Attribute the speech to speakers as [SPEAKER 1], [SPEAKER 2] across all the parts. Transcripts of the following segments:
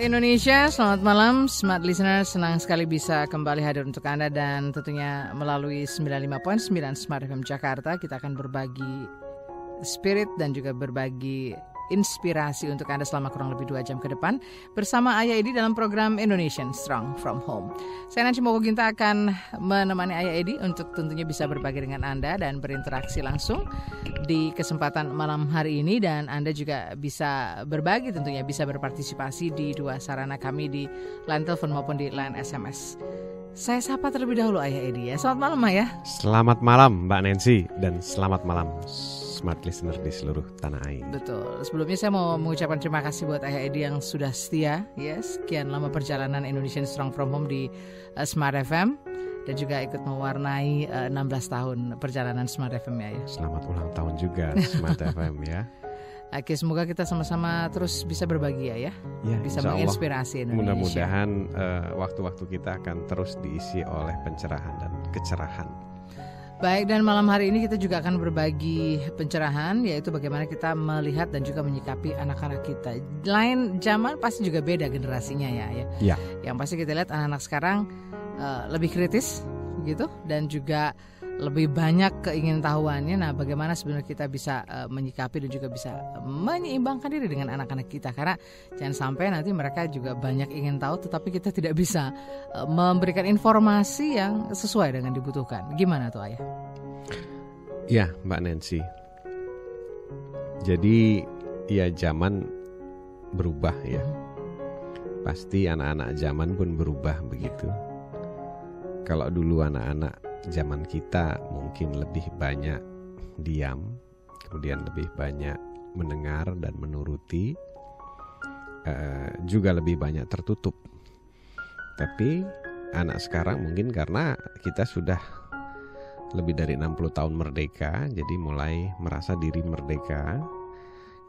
[SPEAKER 1] Indonesia, selamat malam Smart Listener, senang sekali bisa kembali hadir untuk Anda dan tentunya melalui 95.9 Smart FM Jakarta kita akan berbagi spirit dan juga berbagi inspirasi untuk Anda selama kurang lebih 2 jam ke depan bersama Ayah Edi dalam program Indonesian Strong From Home. Saya Nancy Mowoginta akan menemani Ayah Edi untuk tentunya bisa berbagi dengan Anda dan berinteraksi langsung di kesempatan malam hari ini, dan Anda juga bisa berbagi tentunya bisa berpartisipasi di 2 sarana kami di line telepon maupun di line SMS. Saya sapa terlebih dahulu Ayah Edi ya. Selamat malam Ayah.
[SPEAKER 2] Selamat malam Mbak Nancy dan selamat malam Smart Listener di seluruh tanah air.
[SPEAKER 1] Betul. Sebelumnya saya mau mengucapkan terima kasih buat Ayah Edi yang sudah setia ya sekian lama perjalanan Indonesian Strong From Home di Smart FM dan juga ikut mewarnai 16 tahun perjalanan Smart FM ya.
[SPEAKER 2] Selamat ulang tahun juga Smart FM ya.
[SPEAKER 1] Oke, semoga kita sama-sama terus bisa berbagi ya. Bisa menginspirasi Indonesia.
[SPEAKER 2] Mudah-mudahan waktu-waktu kita akan terus diisi oleh pencerahan dan kecerahan.
[SPEAKER 1] Baik, dan malam hari ini kita juga akan berbagi pencerahan, yaitu bagaimana kita melihat dan juga menyikapi anak-anak kita. Lain zaman pasti juga beda generasinya ya. Yang pasti kita lihat anak-anak sekarang lebih kritis gitu dan juga lebih banyak keingintahuannya. Nah, bagaimana sebenarnya kita bisa menyikapi dan juga bisa menyeimbangkan diri dengan anak-anak kita, karena jangan sampai nanti mereka juga banyak ingin tahu tetapi kita tidak bisa memberikan informasi yang sesuai dengan dibutuhkan. Gimana tuh Ayah?
[SPEAKER 2] Ya Mbak Nancy, jadi ya zaman berubah ya. Pasti anak-anak zaman pun berubah begitu. Kalau dulu anak-anak zaman kita mungkin lebih banyak diam, kemudian lebih banyak mendengar dan menuruti, juga lebih banyak tertutup. Tapi anak sekarang mungkin karena kita sudah lebih dari 60 tahun merdeka, jadi mulai merasa diri merdeka.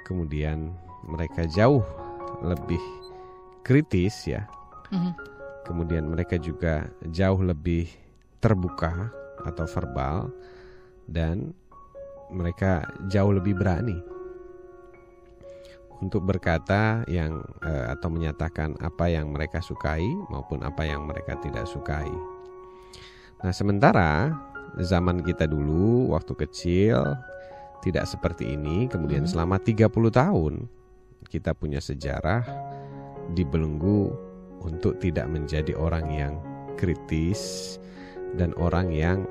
[SPEAKER 2] Kemudian mereka jauh lebih kritis ya. Kemudian mereka juga jauh lebih terbuka atau verbal, dan mereka jauh lebih berani untuk berkata yang atau menyatakan apa yang mereka sukai maupun apa yang mereka tidak sukai. Nah, sementara zaman kita dulu waktu kecil tidak seperti ini. Kemudian selama 30 tahun kita punya sejarah dibelenggu untuk tidak menjadi orang yang kritis dan orang yang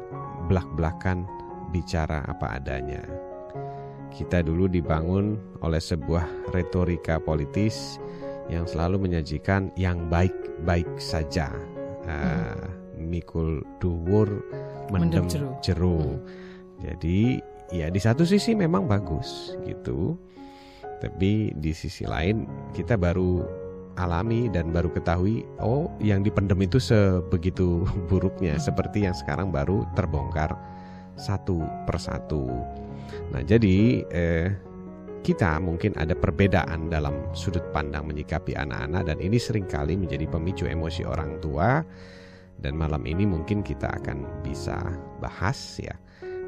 [SPEAKER 2] belak-belakan bicara apa adanya. Kita dulu dibangun oleh sebuah retorika politis yang selalu menyajikan yang baik-baik saja. Mikul dhuwur mendem jero. Jadi ya di satu sisi memang bagus gitu. Tapi di sisi lain kita baru alami dan baru ketahui, oh yang dipendem itu sebegitu buruknya, seperti yang sekarang baru terbongkar satu persatu. Nah, jadi kita mungkin ada perbedaan dalam sudut pandang menyikapi anak-anak, dan ini seringkali menjadi pemicu emosi orang tua. Dan malam ini mungkin kita akan bisa bahas ya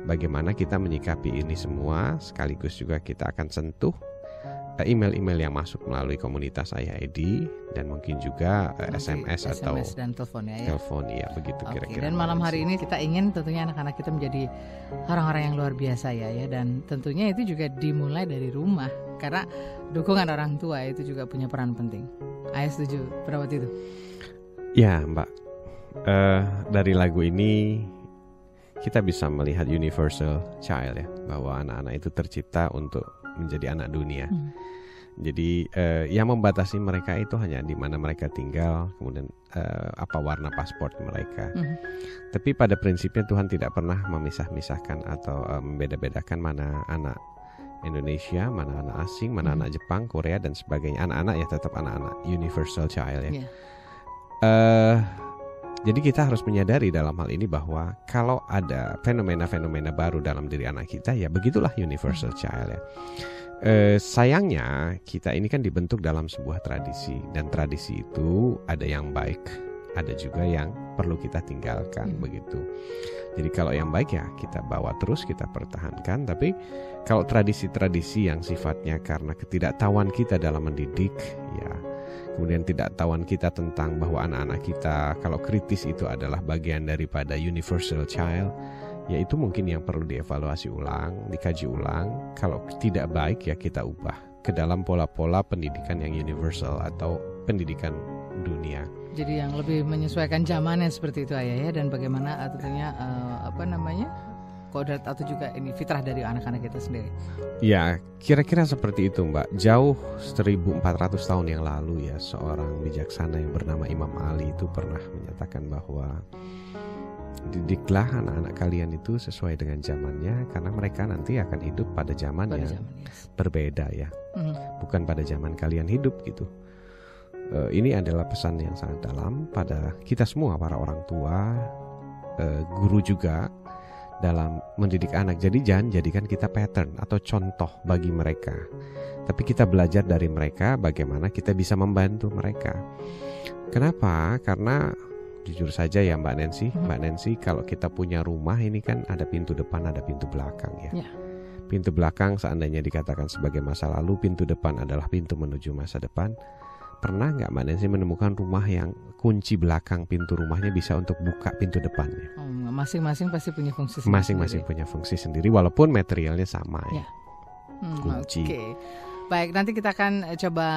[SPEAKER 2] bagaimana kita menyikapi ini semua, sekaligus juga kita akan sentuh email-email yang masuk melalui komunitas Ayah Edi, dan mungkin juga SMS atau
[SPEAKER 1] dan telepon ya.
[SPEAKER 2] Telepon ya, begitu kira-kira.
[SPEAKER 1] Dan malam hari ini kita ingin tentunya anak-anak kita menjadi orang-orang yang luar biasa ya, dan tentunya itu juga dimulai dari rumah, karena dukungan orang tua itu juga punya peran penting. Ayah setuju pendapat itu?
[SPEAKER 2] Ya Mbak, dari lagu ini kita bisa melihat universal child ya, bahwa anak-anak itu tercipta untuk menjadi anak dunia. Jadi yang membatasi mereka itu hanya di mana mereka tinggal, kemudian apa warna paspor mereka. Tapi pada prinsipnya Tuhan tidak pernah memisah-misahkan atau membeda-bedakan mana anak Indonesia, mana anak asing, mana anak Jepang, Korea dan sebagainya. Anak-anak ya tetap anak-anak, universal child ya. Jadi kita harus menyadari dalam hal ini bahwa kalau ada fenomena-fenomena baru dalam diri anak kita, ya begitulah universal child ya. Sayangnya kita ini kan dibentuk dalam sebuah tradisi, dan tradisi itu ada yang baik, ada juga yang perlu kita tinggalkan begitu. Jadi kalau yang baik ya kita bawa terus, kita pertahankan. Tapi kalau tradisi-tradisi yang sifatnya karena ketidaktahuan kita dalam mendidik, ya kemudian ketidaktahuan kita tentang bahwa anak-anak kita kalau kritis itu adalah bagian daripada universal child, ya itu mungkin yang perlu dievaluasi ulang, dikaji ulang. Kalau tidak baik ya kita ubah ke dalam pola-pola pendidikan yang universal atau pendidikan dunia.
[SPEAKER 1] Jadi yang lebih menyesuaikan zamannya seperti itu Ayah ya, dan bagaimana tentunya kodrat atau juga ini fitrah dari anak-anak kita sendiri.
[SPEAKER 2] Ya, kira-kira seperti itu Mbak. Jauh 1400 tahun yang lalu ya, seorang bijaksana yang bernama Imam Ali itu pernah menyatakan bahwa didiklah anak-anak kalian itu sesuai dengan zamannya, karena mereka nanti akan hidup pada zaman yang berbeda ya. Bukan pada zaman kalian hidup gitu. Ini adalah pesan yang sangat dalam pada kita semua, para orang tua, guru juga, dalam mendidik anak. Jadi jangan jadikan kita pattern atau contoh bagi mereka, tapi kita belajar dari mereka bagaimana kita bisa membantu mereka. Kenapa? Karena jujur saja ya Mbak Nancy, kalau kita punya rumah ini kan ada pintu depan, ada pintu belakang ya. Pintu belakang seandainya dikatakan sebagai masa lalu, pintu depan adalah pintu menuju masa depan. Pernah nggak Mbak Nancy menemukan rumah yang kunci belakang pintu rumahnya bisa untuk buka pintu depannya?
[SPEAKER 1] Masing-masing pasti punya fungsi sendiri.
[SPEAKER 2] Masing-masing punya fungsi sendiri walaupun materialnya sama ya. Kunci.
[SPEAKER 1] Okay. Baik, nanti kita akan coba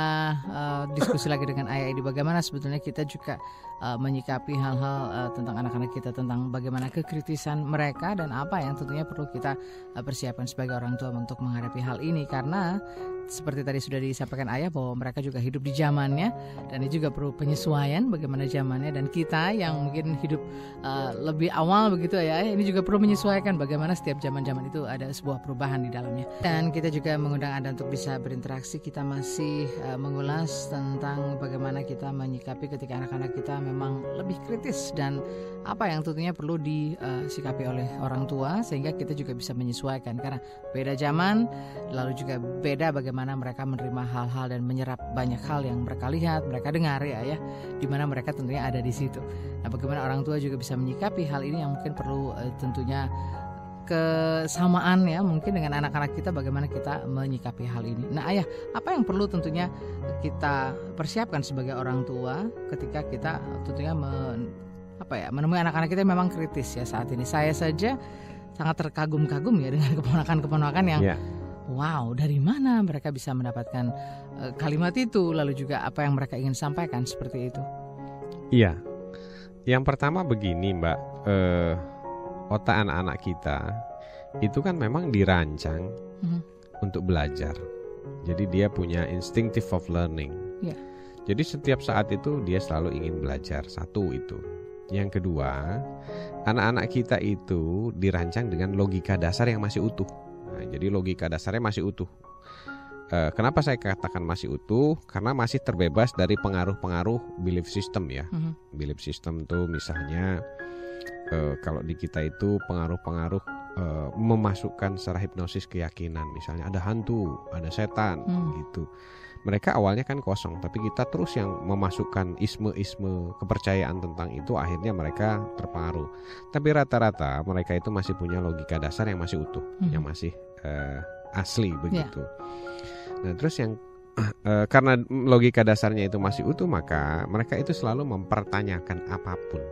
[SPEAKER 1] diskusi lagi dengan Ayah Edi bagaimana sebetulnya kita juga menyikapi hal-hal tentang anak-anak kita, tentang bagaimana kekritisan mereka dan apa yang tentunya perlu kita persiapkan sebagai orang tua untuk menghadapi hal ini. Karena seperti tadi sudah disampaikan Ayah bahwa mereka juga hidup di zamannya, dan ini juga perlu penyesuaian bagaimana zamannya, dan kita yang mungkin hidup lebih awal begitu ya, ini juga perlu menyesuaikan bagaimana setiap zaman-zaman itu ada sebuah perubahan di dalamnya. Dan kita juga mengundang Anda untuk bisa berinteraksi. Kita masih mengulas tentang bagaimana kita menyikapi ketika anak-anak kita memang lebih kritis dan apa yang tentunya perlu disikapi oleh orang tua sehingga kita juga bisa menyesuaikan, karena beda zaman, lalu juga beda bagaimana mereka menerima hal-hal dan menyerap banyak hal yang mereka lihat, mereka dengar ya, di mana mereka tentunya ada di situ. Nah, bagaimana orang tua juga bisa menyikapi hal ini yang mungkin perlu tentunya kesamaan ya mungkin dengan anak-anak kita, bagaimana kita menyikapi hal ini. Nah Ayah, apa yang perlu tentunya kita persiapkan sebagai orang tua ketika kita tentunya menemui anak-anak kita yang memang kritis ya saat ini. Saya saja sangat terkagum-kagum ya dengan keponakan-keponakan yang wow, dari mana mereka bisa mendapatkan kalimat itu, lalu juga apa yang mereka ingin sampaikan seperti itu.
[SPEAKER 2] Iya, yang pertama begini Mbak, otak anak-anak kita itu kan memang dirancang untuk belajar. Jadi dia punya instinctive of learning. Jadi setiap saat itu dia selalu ingin belajar. Satu itu. Yang kedua, anak-anak kita itu dirancang dengan logika dasar yang masih utuh. Nah, jadi logika dasarnya masih utuh. Kenapa saya katakan masih utuh? Karena masih terbebas dari pengaruh-pengaruh belief system ya. Belief system tuh misalnya kalau di kita itu pengaruh-pengaruh memasukkan secara hipnosis keyakinan, misalnya ada hantu, ada setan gitu. Mereka awalnya kan kosong, tapi kita terus yang memasukkan isme-isme kepercayaan tentang itu, akhirnya mereka terpengaruh. Tapi rata-rata mereka itu masih punya logika dasar yang masih utuh, yang masih asli begitu. Nah terus yang karena logika dasarnya itu masih utuh, maka mereka itu selalu mempertanyakan apapun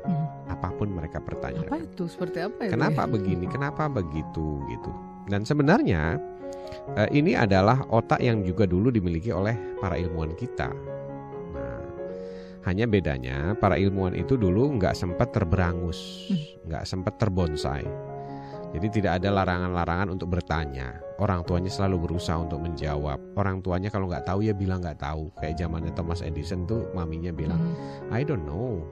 [SPEAKER 2] mereka pertanyakan.
[SPEAKER 1] Apa itu? Seperti apa itu?
[SPEAKER 2] Kenapa begini? Kenapa begitu? Gitu. Dan sebenarnya ini adalah otak yang juga dulu dimiliki oleh para ilmuwan kita. Nah, hanya bedanya para ilmuwan itu dulu nggak sempat terberangus, nggak sempat terbonsai. Jadi tidak ada larangan-larangan untuk bertanya. Orang tuanya selalu berusaha untuk menjawab. Orang tuanya kalau nggak tahu ya bilang nggak tahu. Kayak zamannya Thomas Edison tuh maminya bilang, I don't know.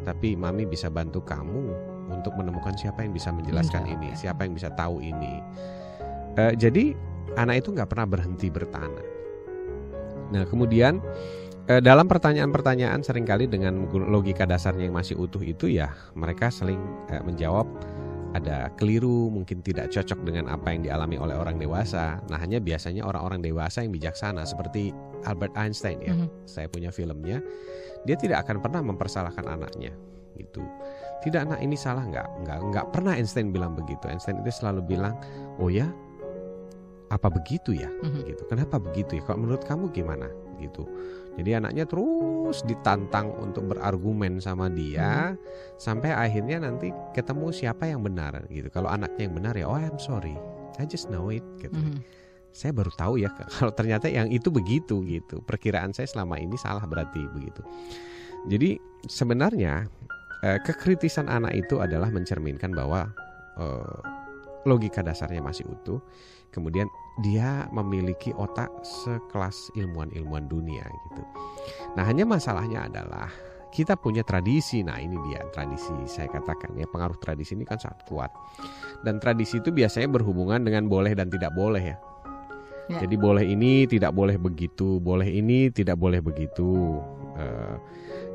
[SPEAKER 2] Tapi mami bisa bantu kamu untuk menemukan siapa yang bisa menjelaskan ini, siapa yang bisa tahu ini. Jadi anak itu nggak pernah berhenti bertanya. Nah kemudian dalam pertanyaan-pertanyaan seringkali dengan logika dasarnya yang masih utuh itu ya mereka saling menjawab ada keliru, mungkin tidak cocok dengan apa yang dialami oleh orang dewasa. Nah hanya biasanya orang-orang dewasa yang bijaksana seperti Albert Einstein ya, saya punya filmnya, dia tidak akan pernah mempersalahkan anaknya gitu. Tidak, anak ini salah nggak pernah Einstein bilang begitu. Einstein itu selalu bilang, oh ya, apa begitu ya? Gitu. Kenapa begitu ya? Kalau menurut kamu gimana? Gitu. Jadi anaknya terus ditantang untuk berargumen sama dia sampai akhirnya nanti ketemu siapa yang benar gitu. Kalau anaknya yang benar ya, oh I'm sorry, I just know it gitu. Saya baru tahu ya kalau ternyata yang itu begitu gitu. Perkiraan saya selama ini salah berarti begitu. Jadi sebenarnya kekritisan anak itu adalah mencerminkan bahwa logika dasarnya masih utuh. Kemudian dia memiliki otak sekelas ilmuwan-ilmuwan dunia gitu. Nah hanya masalahnya adalah kita punya tradisi. Nah ini dia tradisi, saya katakan ya, pengaruh tradisi ini kan sangat kuat. Dan tradisi itu biasanya berhubungan dengan boleh dan tidak boleh ya. Jadi boleh ini, tidak boleh begitu, boleh ini, tidak boleh begitu.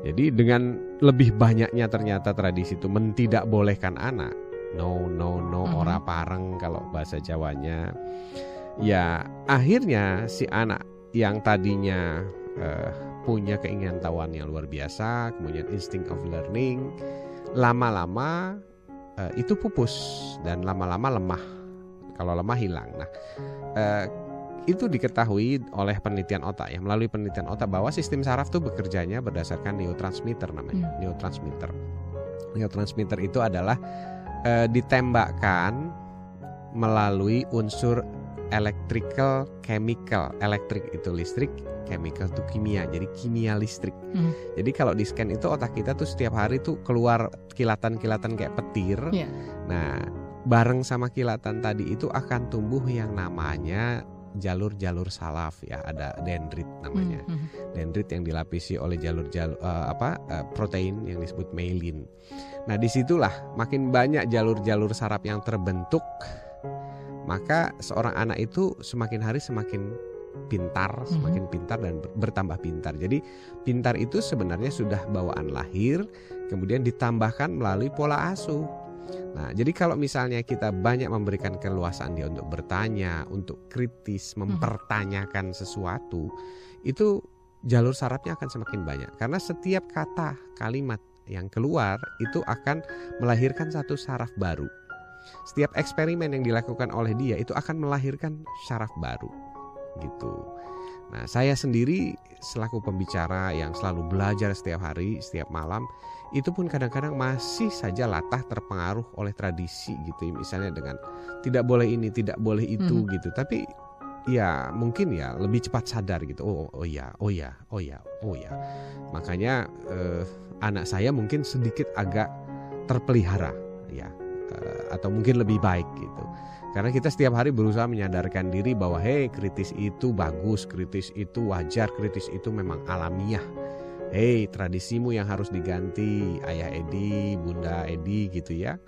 [SPEAKER 2] Jadi dengan lebih banyaknya ternyata tradisi itu mentidakbolehkan bolehkan anak. No, ora pareng kalau bahasa Jawanya. Ya akhirnya si anak yang tadinya punya keinginan tahuan yang luar biasa, kemudian instinct of learning, lama-lama itu pupus dan lama-lama lemah. Kalau lemah hilang. Nah itu diketahui oleh penelitian otak ya, melalui penelitian otak bahwa sistem saraf itu bekerjanya berdasarkan neurotransmitter namanya. Neurotransmitter itu adalah ditembakkan melalui unsur electrical chemical. Elektrik itu listrik, chemical itu kimia, jadi kimia listrik. Jadi kalau di scan itu otak kita tuh setiap hari tuh keluar kilatan-kilatan kayak petir. Nah bareng sama kilatan tadi itu akan tumbuh yang namanya jalur-jalur salaf ya, ada dendrit namanya. Dendrit yang dilapisi oleh jalur-jalur protein yang disebut myelin. Nah disitulah makin banyak jalur-jalur saraf yang terbentuk, maka seorang anak itu semakin hari semakin pintar, semakin pintar dan bertambah pintar. Jadi pintar itu sebenarnya sudah bawaan lahir, kemudian ditambahkan melalui pola asuh. Nah, jadi kalau misalnya kita banyak memberikan keluasan dia untuk bertanya, untuk kritis, mempertanyakan sesuatu, itu jalur sarafnya akan semakin banyak. Karena setiap kata, kalimat yang keluar itu akan melahirkan satu saraf baru. Setiap eksperimen yang dilakukan oleh dia itu akan melahirkan saraf baru, gitu. Nah, saya sendiri selaku pembicara yang selalu belajar setiap hari, setiap malam, itu pun kadang-kadang masih saja latah terpengaruh oleh tradisi gitu. Misalnya dengan tidak boleh ini, tidak boleh itu gitu. Tapi ya mungkin ya lebih cepat sadar gitu. Oh ya. Makanya anak saya mungkin sedikit agak terpelihara ya, atau mungkin lebih baik gitu. Karena kita setiap hari berusaha menyadarkan diri bahwa kritis itu bagus, kritis itu wajar, kritis itu memang alamiah. Tradisimu yang harus diganti, Ayah Edi, Bunda Edi gitu ya.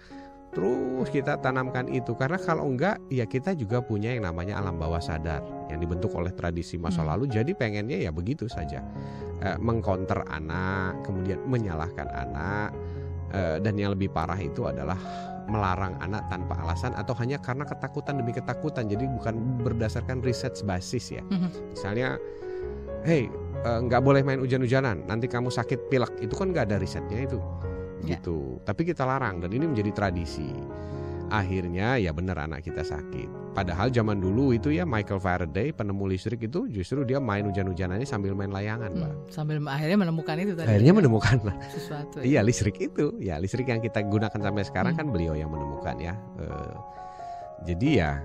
[SPEAKER 2] Terus kita tanamkan itu, karena kalau enggak ya kita juga punya yang namanya alam bawah sadar yang dibentuk oleh tradisi masa lalu. Jadi pengennya ya begitu saja, mengcounter anak, kemudian menyalahkan anak, dan yang lebih parah itu adalah melarang anak tanpa alasan atau hanya karena ketakutan demi ketakutan. Jadi bukan berdasarkan riset basis ya. Misalnya, nggak boleh main hujan-hujanan, nanti kamu sakit pilek. Itu kan nggak ada risetnya itu. Gitu. Tapi kita larang dan ini menjadi tradisi. Akhirnya ya benar anak kita sakit. Padahal zaman dulu itu ya Michael Faraday, penemu listrik itu justru dia main hujan-hujanannya sambil main layangan, Mbak.
[SPEAKER 1] Sambil akhirnya menemukan itu tadi.
[SPEAKER 2] Akhirnya menemukan
[SPEAKER 1] sesuatu.
[SPEAKER 2] Iya, listrik itu. Ya, listrik yang kita gunakan sampai sekarang kan beliau yang menemukan ya. Jadi ya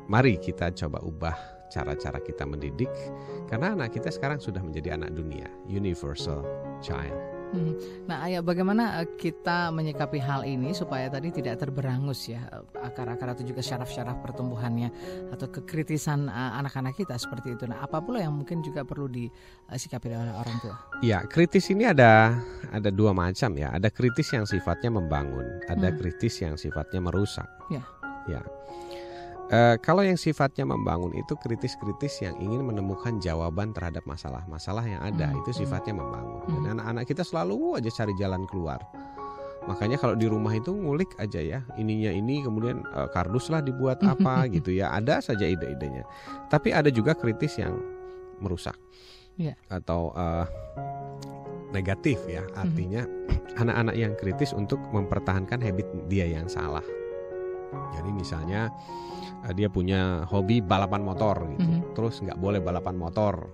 [SPEAKER 2] mari kita coba ubah cara-cara kita mendidik, karena anak kita sekarang sudah menjadi anak dunia, universal child.
[SPEAKER 1] Nah, Ayah, bagaimana kita menyikapi hal ini supaya tadi tidak terberangus ya akar-akar atau juga syaraf-syaraf pertumbuhannya atau kekritisan anak-anak kita seperti itu. Nah, apa pula yang mungkin juga perlu disikapi oleh orang tua? Ya,
[SPEAKER 2] kritis ini ada dua macam ya. Ada kritis yang sifatnya membangun, ada kritis yang sifatnya merusak. Ya. Kalau yang sifatnya membangun itu kritis-kritis yang ingin menemukan jawaban terhadap masalah-masalah yang ada, itu sifatnya membangun. Dan anak-anak kita selalu aja cari jalan keluar. Makanya kalau di rumah itu ngulik aja ya, ininya ini, kemudian kardus lah dibuat apa gitu ya, ada saja ide-idenya. Tapi ada juga kritis yang merusak atau negatif ya, artinya anak-anak yang kritis untuk mempertahankan habit dia yang salah. Jadi misalnya dia punya hobi balapan motor gitu, terus nggak boleh balapan motor.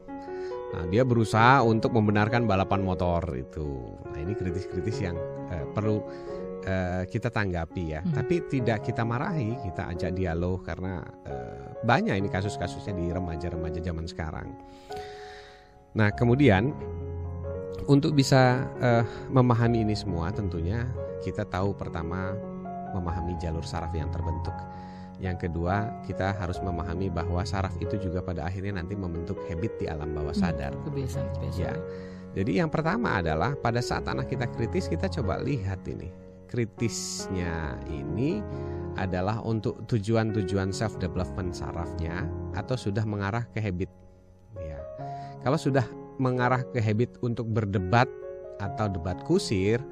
[SPEAKER 2] Nah, dia berusaha untuk membenarkan balapan motor itu. Nah, ini kritis-kritis yang perlu kita tanggapi ya. Tapi tidak kita marahi, kita ajak dialog karena banyak ini kasus-kasusnya di remaja-remaja zaman sekarang. Nah, kemudian untuk bisa memahami ini semua, tentunya kita tahu pertama memahami jalur saraf yang terbentuk. Yang kedua, kita harus memahami bahwa saraf itu juga pada akhirnya nanti membentuk habit di alam bawah sadar.
[SPEAKER 1] Kebiasaan-kebiasaan.
[SPEAKER 2] Ya. Jadi yang pertama adalah pada saat anak kita kritis, kita coba lihat ini. Kritisnya ini adalah untuk tujuan-tujuan self development sarafnya atau sudah mengarah ke habit. Ya. Kalau sudah mengarah ke habit untuk berdebat atau debat kusir,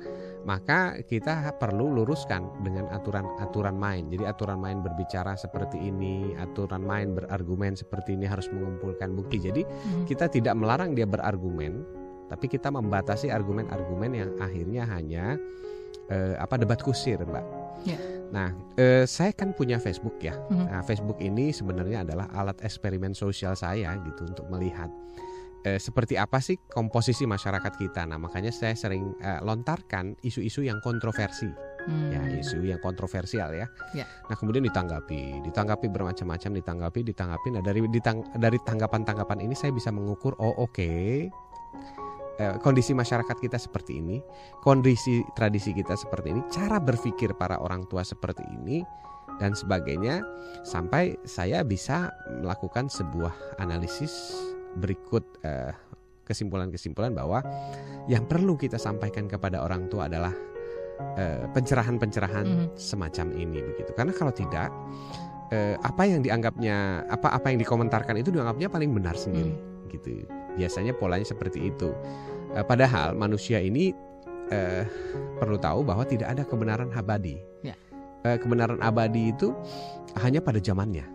[SPEAKER 2] maka kita perlu luruskan dengan aturan-aturan main. Jadi aturan main berbicara seperti ini, aturan main berargumen seperti ini, harus mengumpulkan bukti. Jadi kita tidak melarang dia berargumen, tapi kita membatasi argumen-argumen yang akhirnya hanya debat kusir, Mbak.
[SPEAKER 1] Yeah.
[SPEAKER 2] Nah, saya kan punya Facebook ya. Nah, Facebook ini sebenarnya adalah alat eksperimen sosial saya gitu untuk melihat seperti apa sih komposisi masyarakat kita. Nah, makanya saya sering lontarkan isu-isu yang kontroversi. Ya, isu yang kontroversial ya. Nah, kemudian ditanggapi bermacam-macam, ditanggapi. Nah, dari tanggapan-tanggapan ini saya bisa mengukur kondisi masyarakat kita seperti ini, kondisi tradisi kita seperti ini, cara berpikir para orang tua seperti ini dan sebagainya, sampai saya bisa melakukan sebuah analisis berikut kesimpulan-kesimpulan bahwa yang perlu kita sampaikan kepada orang tua adalah pencerahan-pencerahan semacam ini begitu. Karena kalau tidak, apa yang dianggapnya apa yang dikomentarkan itu dianggapnya paling benar sendiri gitu. Biasanya polanya seperti itu. Padahal manusia ini perlu tahu bahwa tidak ada kebenaran abadi. Kebenaran abadi itu hanya pada zamannya.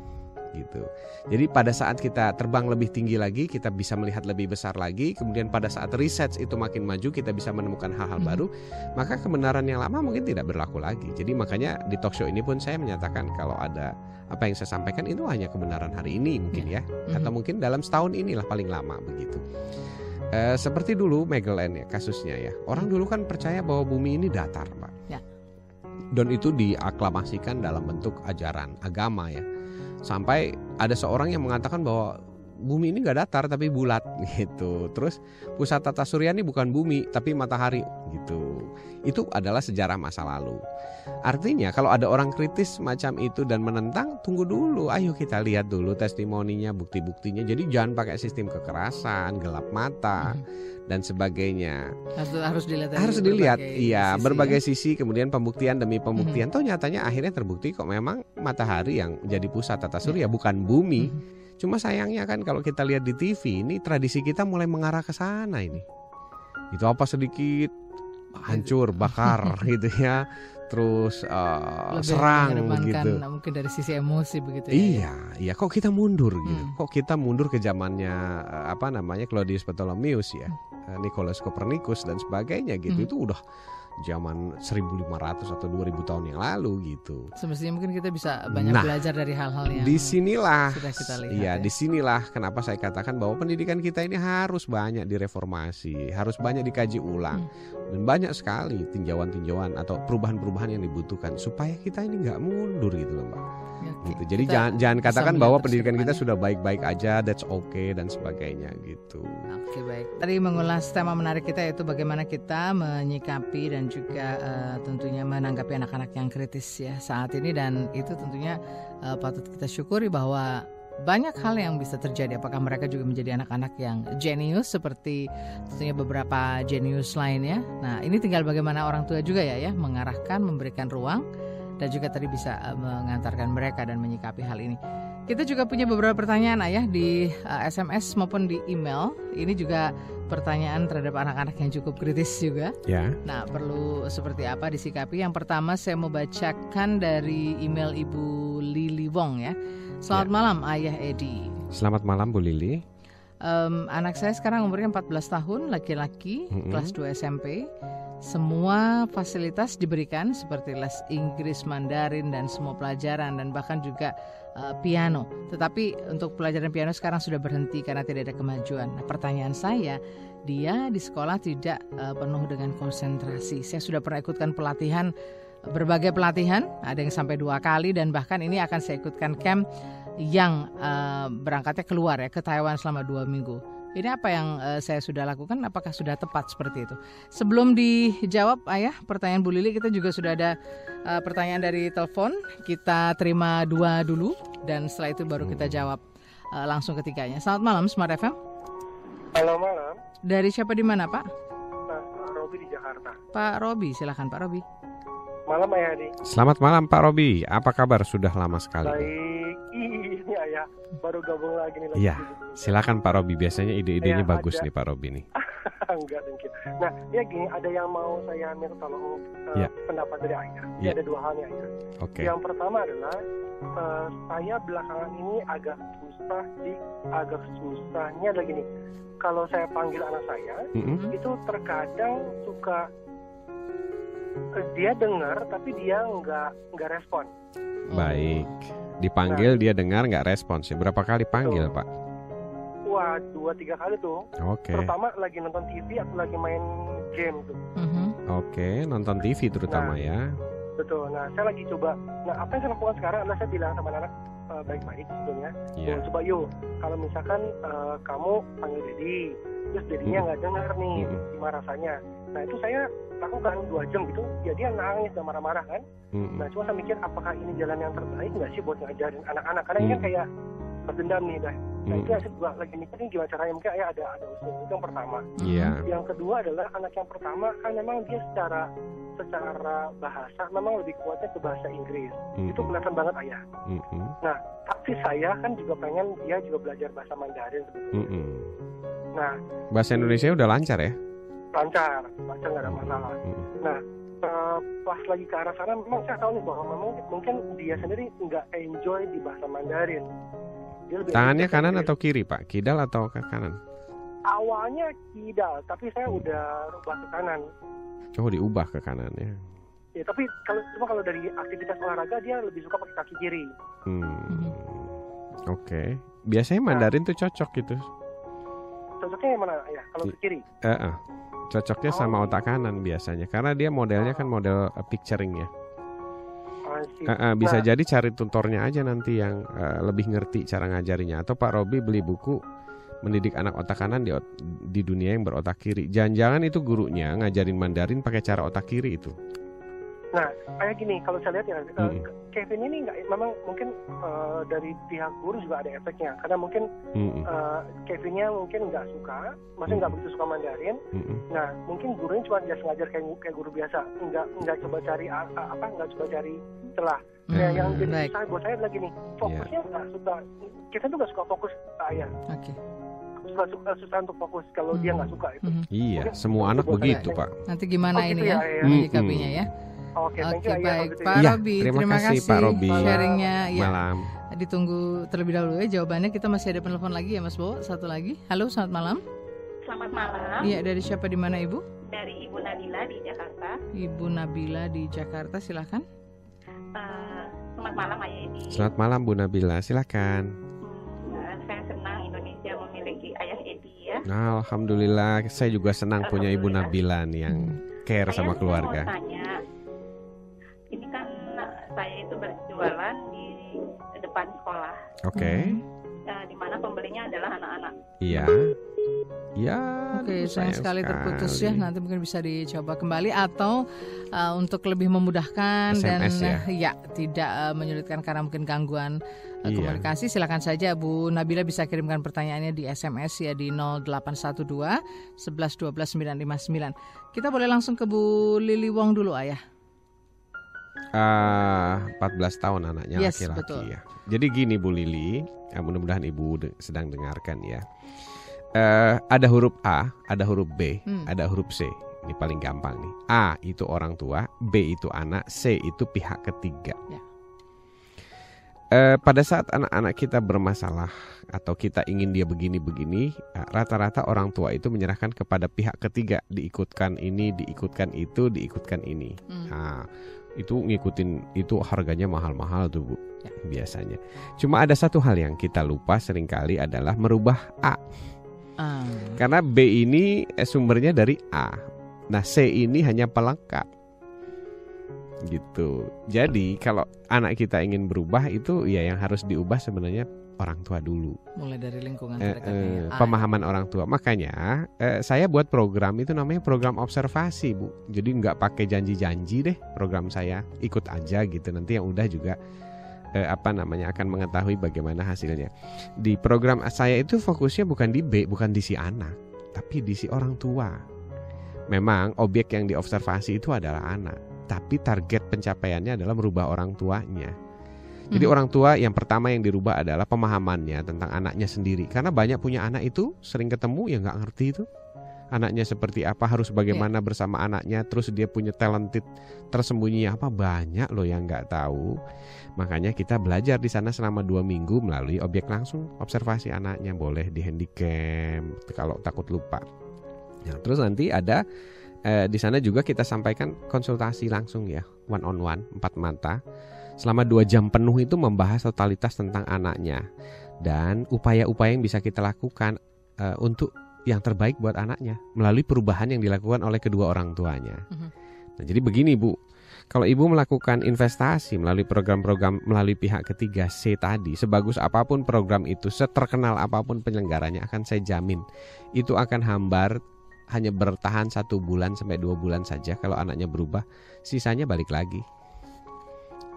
[SPEAKER 2] Gitu. Jadi pada saat kita terbang lebih tinggi lagi, kita bisa melihat lebih besar lagi. Kemudian pada saat riset itu makin maju, kita bisa menemukan hal-hal baru. Maka kebenaran yang lama mungkin tidak berlaku lagi. Jadi makanya di talk show ini pun saya menyatakan kalau ada apa yang saya sampaikan itu hanya kebenaran hari ini mungkin ya, atau mungkin dalam setahun inilah paling lama begitu. Seperti dulu Magellan ya kasusnya ya. Orang dulu kan percaya bahwa bumi ini datar, Pak. Dan itu diaklamasikan dalam bentuk ajaran agama ya. Sampai ada seorang yang mengatakan bahwa bumi ini nggak datar tapi bulat gitu. Terus pusat tata surya ini bukan bumi tapi matahari gitu. Itu adalah sejarah masa lalu. Artinya kalau ada orang kritis macam itu dan menentang, tunggu dulu. Ayo kita lihat dulu testimoninya, bukti-buktinya. Jadi jangan pakai sistem kekerasan, gelap mata dan sebagainya.
[SPEAKER 1] Harus dilihat.
[SPEAKER 2] Berbagai sisi. Kemudian pembuktian demi pembuktian. Toh nyatanya akhirnya terbukti kok memang matahari yang jadi pusat tata surya bukan bumi. Cuma sayangnya kan kalau kita lihat di TV ini tradisi kita mulai mengarah ke sana ini. Itu apa sedikit hancur, bakar gitu ya. Terus serang begitu.
[SPEAKER 1] Mungkin dari sisi emosi begitu
[SPEAKER 2] ya. Iya, kok kita mundur gitu. Kok kita mundur ke zamannya Claudius Ptolemaeus ya, Nicolaus Copernicus dan sebagainya gitu. Itu udah zaman 1500 atau 2000 tahun yang lalu gitu.
[SPEAKER 1] Semestinya mungkin kita bisa banyak belajar dari hal-hal yang
[SPEAKER 2] disinilah,
[SPEAKER 1] sudah kita lihat.
[SPEAKER 2] Iya, disinilah kenapa saya katakan bahwa pendidikan kita ini harus banyak direformasi, harus banyak dikaji ulang. Dan banyak sekali tinjauan-tinjauan atau perubahan-perubahan yang dibutuhkan supaya kita ini nggak mundur gitu loh, Mbak. Gitu. Jadi jangan katakan bahwa pendidikan kita sudah baik-baik aja, that's okay dan sebagainya gitu.
[SPEAKER 1] Oke, baik. Tadi mengulas tema menarik kita yaitu bagaimana kita menyikapi dan juga tentunya menanggapi anak-anak yang kritis ya saat ini, dan itu tentunya patut kita syukuri bahwa banyak hal yang bisa terjadi. Apakah mereka juga menjadi anak-anak yang jenius seperti tentunya beberapa jenius lainnya. Nah, ini tinggal bagaimana orang tua juga ya mengarahkan, memberikan ruang dan juga tadi bisa mengantarkan mereka dan menyikapi hal ini. Kita juga punya beberapa pertanyaan Ayah di SMS maupun di email. Ini juga pertanyaan terhadap anak-anak yang cukup kritis juga.
[SPEAKER 2] Ya.
[SPEAKER 1] Nah, perlu seperti apa disikapi? Yang pertama saya mau bacakan dari email Ibu Lili Wong ya. Selamat malam Ayah Edi.
[SPEAKER 2] Selamat malam Bu Lili.
[SPEAKER 1] Anak saya sekarang umurnya 14 tahun, laki-laki, kelas 2 SMP. Semua fasilitas diberikan seperti les Inggris, Mandarin, dan semua pelajaran, dan bahkan juga piano. Tetapi untuk pelajaran piano sekarang sudah berhenti karena tidak ada kemajuan. Nah, pertanyaan saya, dia di sekolah tidak penuh dengan konsentrasi. Saya sudah pernah ikutkan pelatihan, berbagai pelatihan, ada yang sampai 2 kali, dan bahkan ini akan saya ikutkan camp yang berangkatnya keluar ya ke Taiwan selama 2 minggu. Ini apa yang saya sudah lakukan? Apakah sudah tepat seperti itu? Sebelum dijawab Ayah pertanyaan Bu Lili, kita juga sudah ada pertanyaan dari telepon. Kita terima 2 dulu dan setelah itu baru kita jawab langsung ketiganya. Selamat malam Smart FM.
[SPEAKER 3] Halo, malam.
[SPEAKER 1] Dari siapa di mana Pak?
[SPEAKER 3] Pak Robi di Jakarta.
[SPEAKER 1] Pak Robi, silakan Pak Robi.
[SPEAKER 3] Malam Ayah Adi.
[SPEAKER 2] Selamat malam Pak Robi. Apa kabar? Sudah lama sekali.
[SPEAKER 3] Baik, ini Ayah baru gabung lagi nih.
[SPEAKER 2] Iya, silakan Pak Robi. Biasanya ide-idenya bagus nih Pak Robi nih.
[SPEAKER 3] Enggak mungkin. Nah, ya gini, ada yang mau saya minta tolong pendapat dari Ayah. Ada 2 hal nih Ayah.
[SPEAKER 2] Okay.
[SPEAKER 3] Yang pertama adalah saya belakangan ini agak susahnya lagi nih. Kalau saya panggil anak saya, itu terkadang suka dia dengar tapi dia nggak respon.
[SPEAKER 2] Baik, dipanggil dia dengar nggak respons. Berapa kali panggil Pak?
[SPEAKER 3] Wah, 2-3 kali tuh.
[SPEAKER 2] Oke.
[SPEAKER 3] Pertama lagi nonton TV atau lagi main game tuh.
[SPEAKER 2] Oke, nonton TV terutama ya.
[SPEAKER 3] Betul. Nah, saya lagi coba. Nah, apa yang saya lakukan sekarang adalah saya bilang sama anak baik-baik sebetulnya. Coba yuk, kalau misalkan kamu panggil Dedi, terus Dedinya nggak dengar nih, gimana rasanya? Nah, itu saya lakukan 2 jam gitu, ya dia nangis dan marah-marah kan. Nah, cuma saya mikir apakah ini jalan yang terbaik nggak sih buat ngajarin anak-anak, karena ini kan kayak berdendam nih dah. Nah, itu saya juga lagi mikirin gimana caranya, mungkin ada usul. Itu yang pertama. Yang kedua adalah anak yang pertama kan memang dia secara bahasa memang lebih kuatnya ke bahasa Inggris. Itu kelihatan banget Ayah. Nah, tapi saya kan juga pengen dia juga belajar bahasa Mandarin sebetulnya. Nah,
[SPEAKER 2] bahasa Indonesia udah lancar ya?
[SPEAKER 3] Lancar nggak ada masalah. Nah, pas lagi ke arah sana memang saya tahu nih bahwa memang mungkin dia sendiri nggak enjoy di bahasa Mandarin.
[SPEAKER 2] Tangannya kanan atau kiri Pak? Kidal atau ke kanan?
[SPEAKER 3] Awalnya kidal, tapi saya udah rubah ke kanan.
[SPEAKER 2] Oh, diubah ke kanan ya?
[SPEAKER 3] Ya, tapi kalau dari aktivitas olahraga dia lebih suka pakai kaki kiri.
[SPEAKER 2] Oke. Biasanya Mandarin tuh cocok gitu.
[SPEAKER 3] Cocoknya yang mana ya? Kalau ke kiri?
[SPEAKER 2] Cocoknya sama otak kanan biasanya, karena dia modelnya kan model picturing ya. Bisa jadi cari tutornya aja nanti yang lebih ngerti cara ngajarinya. Atau Pak Robi beli buku mendidik anak otak kanan di dunia yang berotak kiri. Jangan-jangan itu gurunya ngajarin Mandarin pakai cara otak kiri itu.
[SPEAKER 3] Nah, kayak gini, kalau saya lihat ya, Kevin ini memang mungkin dari pihak guru juga ada efeknya, karena mungkin Kevinnya mungkin nggak suka, maksudnya nggak begitu suka Mandarin. Nah, mungkin gurunya cuma biasa ngajar kayak guru biasa, nggak coba cari nggak coba cari celah. Yang jadi susah buat saya lagi nih, fokusnya nggak suka. Kita tuh nggak suka fokus Ayah. Susah untuk fokus kalau dia nggak suka itu.
[SPEAKER 2] Iya, semua anak begitu Pak.
[SPEAKER 1] Nanti gimana ini ya menyikapinya ya?
[SPEAKER 3] Oke, baik
[SPEAKER 1] Pak Robi, terima kasih
[SPEAKER 2] Pak Robi.
[SPEAKER 1] Sharingnya.
[SPEAKER 2] Malam.
[SPEAKER 1] Ditunggu terlebih dahulu ya jawabannya. Kita masih ada penelpon lagi ya Mas Bo, satu lagi. Halo, selamat malam.
[SPEAKER 4] Selamat malam.
[SPEAKER 1] Iya, dari siapa di mana Ibu?
[SPEAKER 4] Dari Ibu Nabila di Jakarta.
[SPEAKER 1] Ibu Nabila di Jakarta, silakan.
[SPEAKER 4] Selamat malam Ayah Edi.
[SPEAKER 2] Selamat malam Bu Nabila, silakan.
[SPEAKER 4] Saya senang Indonesia memiliki Ayah Edi ya.
[SPEAKER 2] Alhamdulillah, saya juga senang punya Ibu Nabila nih yang care sama keluarga.
[SPEAKER 4] Saya mau tanya, ini kan saya itu berjualan di depan sekolah.
[SPEAKER 2] Oke.
[SPEAKER 4] Di mana pembelinya adalah anak-anak.
[SPEAKER 2] Iya. Ya.
[SPEAKER 1] Oke, sayang sekali terputus ya. Nanti mungkin bisa dicoba kembali atau untuk lebih memudahkan
[SPEAKER 2] SMS
[SPEAKER 1] dan tidak menyulitkan karena mungkin gangguan komunikasi. Silakan saja Bu Nabila bisa kirimkan pertanyaannya di SMS ya di 0812 11 12 959. Kita boleh langsung ke Bu Lili Wong dulu Ayah.
[SPEAKER 2] 14 tahun anaknya laki-laki
[SPEAKER 1] betul.
[SPEAKER 2] Ya. Jadi gini Bu Lili, mudah-mudahan Ibu sedang dengarkan ya. Ada huruf A, ada huruf B, ada huruf C. Ini paling gampang nih. A itu orang tua, B itu anak, C itu pihak ketiga. Ya. pada saat anak-anak kita bermasalah atau kita ingin dia begini-begini, rata-rata orang tua itu menyerahkan kepada pihak ketiga, diikutkan ini, diikutkan itu, diikutkan ini. Nah, itu ngikutin itu harganya mahal-mahal tuh Bu, biasanya. Cuma ada satu hal yang kita lupa seringkali adalah merubah A. Karena B ini sumbernya dari A. Nah, C ini hanya pelengkap. Gitu. Jadi kalau anak kita ingin berubah itu ya yang harus diubah sebenarnya orang tua dulu.
[SPEAKER 1] Mulai dari lingkungan terdekatnya.
[SPEAKER 2] Pemahaman orang tua. Makanya saya buat program itu namanya program observasi Bu. Jadi nggak pakai janji-janji deh program saya. Ikut aja gitu. Nanti yang udah juga akan mengetahui bagaimana hasilnya. Di program saya itu fokusnya bukan di B, bukan di si anak, tapi di si orang tua. Memang objek yang diobservasi itu adalah anak, tapi target pencapaiannya adalah merubah orang tuanya. Jadi orang tua yang pertama yang dirubah adalah pemahamannya tentang anaknya sendiri. Karena banyak punya anak itu sering ketemu ya nggak ngerti itu anaknya seperti apa, harus bagaimana bersama anaknya. Terus dia punya talented tersembunyi apa, banyak loh yang nggak tahu. Makanya kita belajar di sana selama 2 minggu melalui objek langsung observasi anaknya. Boleh di handycam kalau takut lupa. Nah, terus nanti ada di sana juga kita sampaikan konsultasi langsung ya, one on one, 4 mata. Selama 2 jam penuh itu membahas totalitas tentang anaknya dan upaya-upaya yang bisa kita lakukan untuk yang terbaik buat anaknya melalui perubahan yang dilakukan oleh kedua orang tuanya. Nah, jadi begini Bu, kalau Ibu melakukan investasi melalui program-program melalui pihak ketiga C tadi, sebagus apapun program itu, seterkenal apapun penyelenggaranya, akan saya jamin itu akan hambar, hanya bertahan 1 bulan sampai 2 bulan saja. Kalau anaknya berubah, sisanya balik lagi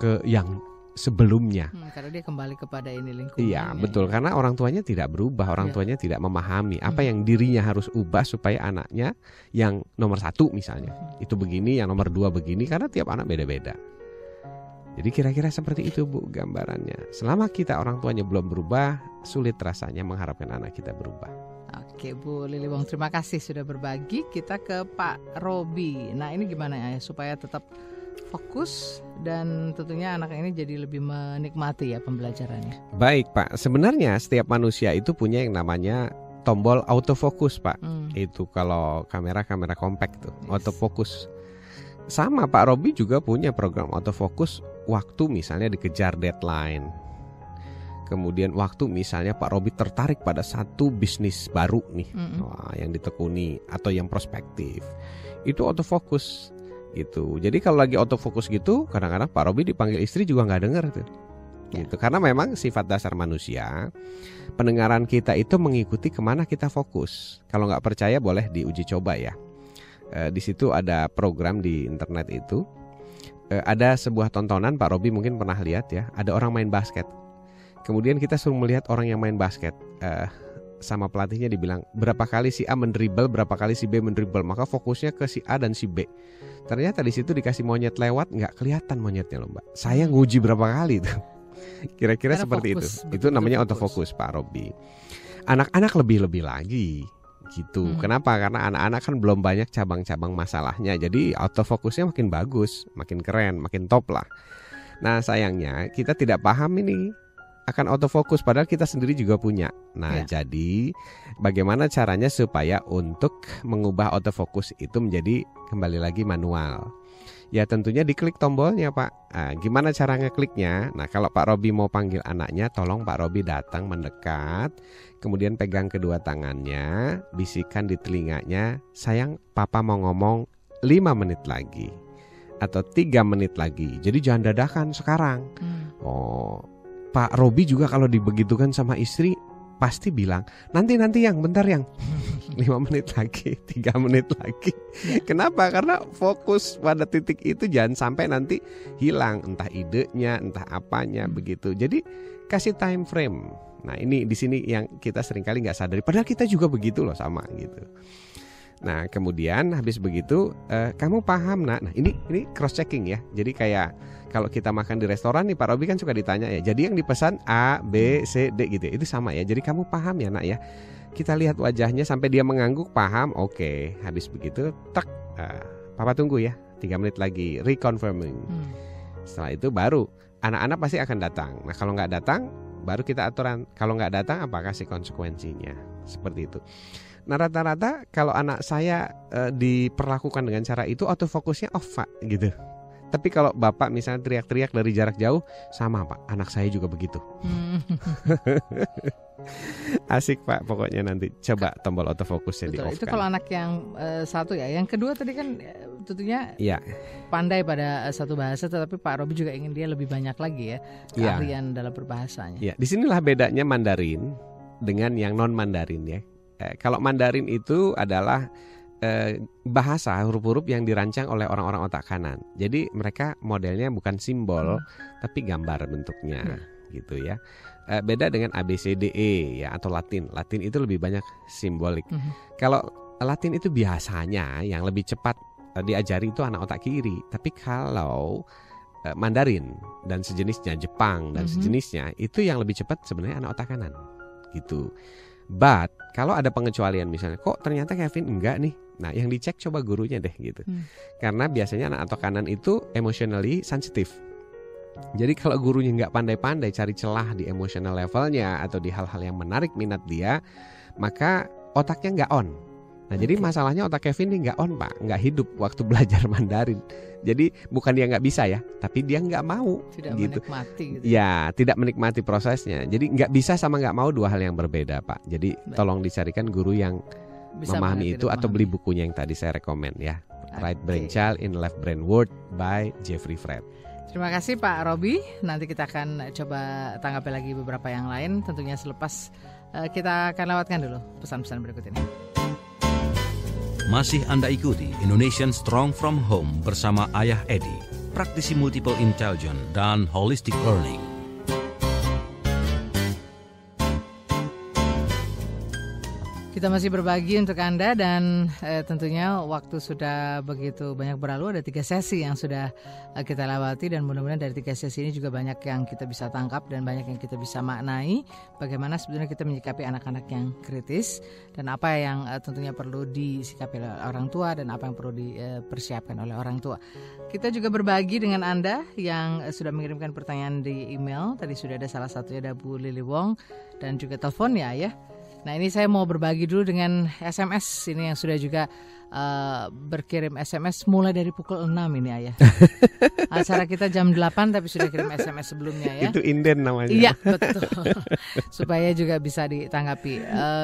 [SPEAKER 2] ke yang sebelumnya.
[SPEAKER 1] Karena dia kembali kepada ini lingkungan.
[SPEAKER 2] Iya betul, karena orang tuanya tidak berubah, orang tuanya tidak memahami apa yang dirinya harus ubah supaya anaknya yang nomor 1 misalnya itu begini, yang nomor 2 begini, karena tiap anak beda-beda. Jadi kira-kira seperti itu Bu gambarannya. Selama kita orang tuanya belum berubah, sulit rasanya mengharapkan anak kita berubah.
[SPEAKER 1] Oke Bu Lili Wong, terima kasih sudah berbagi. Kita ke Pak Robi. Nah ini gimana ya supaya tetap fokus dan tentunya anak ini jadi lebih menikmati ya pembelajarannya.
[SPEAKER 2] Baik Pak, sebenarnya setiap manusia itu punya yang namanya tombol autofocus Pak. Itu kalau kamera compact tuh, autofocus. Sama Pak Robi juga punya program autofocus waktu misalnya dikejar deadline. Kemudian waktu misalnya Pak Robi tertarik pada satu bisnis baru nih, yang ditekuni atau yang prospektif, itu autofocus gitu. Jadi kalau lagi autofocus gitu, kadang-kadang Pak Robi dipanggil istri juga nggak dengar tuh, gitu. Karena memang sifat dasar manusia, pendengaran kita itu mengikuti kemana kita fokus. Kalau nggak percaya boleh diuji coba ya. Di situ ada program di internet itu, ada sebuah tontonan Pak Robi mungkin pernah lihat ya, ada orang main basket. Kemudian kita suruh melihat orang yang main basket, sama pelatihnya dibilang berapa kali si A mendribble, berapa kali si B mendribble, maka fokusnya ke si A dan si B. Ternyata di situ dikasih monyet lewat, nggak kelihatan monyetnya loh Mbak. Saya nguji berapa kali tuh. Kira-kira karena seperti fokus, itu. Itu namanya autofocus Pak Robi. Anak-anak lebih-lebih lagi gitu. Kenapa? Karena anak-anak kan belum banyak cabang-cabang masalahnya. Jadi autofokusnya makin bagus, makin keren, makin top lah. Nah sayangnya kita tidak paham ini akan autofokus, padahal kita sendiri juga punya. Nah jadi bagaimana caranya supaya untuk mengubah autofokus itu menjadi kembali lagi manual? Ya tentunya diklik tombolnya Pak. Nah, gimana cara ngekliknya? Nah kalau Pak Robi mau panggil anaknya, tolong Pak Robi datang mendekat, kemudian pegang kedua tangannya, bisikan di telinganya, sayang Papa mau ngomong 5 menit lagi atau 3 menit lagi. Jadi jangan dadakan sekarang. Pak Robi juga kalau dibegitukan sama istri pasti bilang nanti yang bentar yang 5 menit lagi, 3 menit lagi. Kenapa? Karena fokus pada titik itu jangan sampai nanti hilang entah idenya, entah apanya begitu. Jadi kasih time frame. Nah ini di sini yang kita seringkali nggak sadari. Padahal kita juga begitu loh sama gitu. Nah kemudian habis begitu kamu paham nak. Nah ini cross checking ya. Jadi kayak kalau kita makan di restoran nih Pak Robi kan suka ditanya ya. Jadi yang dipesan A, B, C, D gitu ya. Itu sama ya. Jadi kamu paham ya nak ya. Kita lihat wajahnya sampai dia mengangguk, paham. Oke. Habis begitu tak Papa tunggu ya 3 menit lagi reconfirming. Setelah itu baru anak-anak pasti akan datang. Nah kalau nggak datang, baru kita aturan. Kalau nggak datang, apa kasih konsekuensinya. Seperti itu. Nah rata-rata kalau anak saya diperlakukan dengan cara itu, autofokusnya off Pak gitu. Tapi kalau bapak misalnya teriak-teriak dari jarak jauh, sama Pak, anak saya juga begitu. Asik Pak, pokoknya nanti coba tombol autofokusnya di-off.
[SPEAKER 1] Itu kalau anak yang satu ya. Yang kedua tadi kan tentunya pandai pada satu bahasa, tetapi Pak Robi juga ingin dia lebih banyak lagi ya keahlian dalam berbahasanya.
[SPEAKER 2] Ya, disinilah bedanya Mandarin dengan yang non Mandarin ya. Kalau Mandarin itu adalah bahasa huruf-huruf yang dirancang oleh orang-orang otak kanan. Jadi mereka modelnya bukan simbol tapi gambar bentuknya gitu ya. Beda dengan ABCDE ya atau Latin. Latin itu lebih banyak simbolik. Kalau Latin itu biasanya yang lebih cepat diajari itu anak otak kiri. Tapi kalau Mandarin dan sejenisnya, Jepang dan sejenisnya, itu yang lebih cepat sebenarnya anak otak kanan gitu. But kalau ada pengecualian misalnya, kok ternyata Kevin enggak nih. Nah yang dicek coba gurunya deh gitu. Karena biasanya anak otak kanan itu emotionally sensitive. Jadi kalau gurunya nggak pandai-pandai cari celah di emotional levelnya atau di hal-hal yang menarik minat dia, maka otaknya nggak on. Nah jadi masalahnya otak Kevin ini nggak on Pak, nggak hidup waktu belajar Mandarin. Jadi bukan dia nggak bisa ya, tapi dia nggak mau.
[SPEAKER 1] Tidak
[SPEAKER 2] gitu.
[SPEAKER 1] Menikmati gitu.
[SPEAKER 2] Ya tidak menikmati prosesnya. Jadi nggak bisa sama nggak mau dua hal yang berbeda Pak. Jadi tolong dicarikan guru yang bisa memahami itu atau beli bukunya yang tadi saya rekomen ya. Right Brain Child in Left Brain World by Jeffrey Fred.
[SPEAKER 1] Terima kasih Pak Robi. Nanti kita akan coba tanggapi lagi beberapa yang lain. Tentunya selepas kita akan lewatkan dulu pesan-pesan berikut ini.
[SPEAKER 5] Masih Anda ikuti Indonesian Strong From Home bersama Ayah Edi, praktisi multiple intelligence dan holistic learning.
[SPEAKER 1] Kita masih berbagi untuk Anda dan tentunya waktu sudah begitu banyak berlalu. Ada 3 sesi yang sudah kita lewati dan mudah-mudahan dari 3 sesi ini juga banyak yang kita bisa tangkap dan banyak yang kita bisa maknai. Bagaimana sebenarnya kita menyikapi anak-anak yang kritis dan apa yang tentunya perlu disikapi oleh orang tua dan apa yang perlu dipersiapkan oleh orang tua. Kita juga berbagi dengan Anda yang sudah mengirimkan pertanyaan di email. Tadi sudah ada salah satunya ada Bu Lili Wong dan juga telepon ya. Nah ini saya mau berbagi dulu dengan SMS ini yang sudah juga berkirim SMS mulai dari pukul 6 ini Ayah. Acara kita jam 8 tapi sudah kirim SMS sebelumnya ya.
[SPEAKER 2] Itu inden namanya.
[SPEAKER 1] Iya betul. Supaya juga bisa ditanggapi.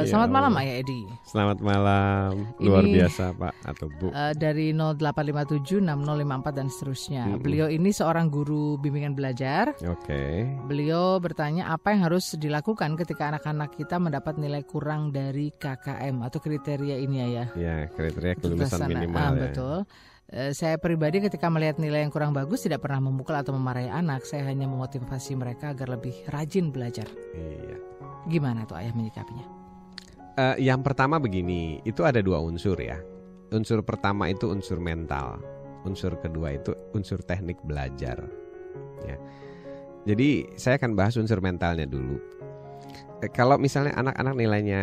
[SPEAKER 1] Selamat malam Ayah Edi.
[SPEAKER 2] Selamat malam. Luar biasa Pak atau Bu.
[SPEAKER 1] Dari 0857 6054 dan seterusnya. Beliau ini seorang guru bimbingan belajar.
[SPEAKER 2] Oke.
[SPEAKER 1] Beliau bertanya apa yang harus dilakukan ketika anak-anak kita mendapat nilai kurang dari KKM atau kriteria ini ya.
[SPEAKER 2] Ya, kriteria kelulusan minimal ya.
[SPEAKER 1] Betul. Saya pribadi ketika melihat nilai yang kurang bagus tidak pernah memukul atau memarahi anak. Saya hanya memotivasi mereka agar lebih rajin belajar.
[SPEAKER 2] Iya.
[SPEAKER 1] Gimana tuh Ayah menyikapinya?
[SPEAKER 2] Yang pertama begini, itu ada 2 unsur ya. Unsur pertama itu unsur mental. Unsur kedua itu unsur teknik belajar. Ya. Jadi saya akan bahas unsur mentalnya dulu. Kalau misalnya anak-anak nilainya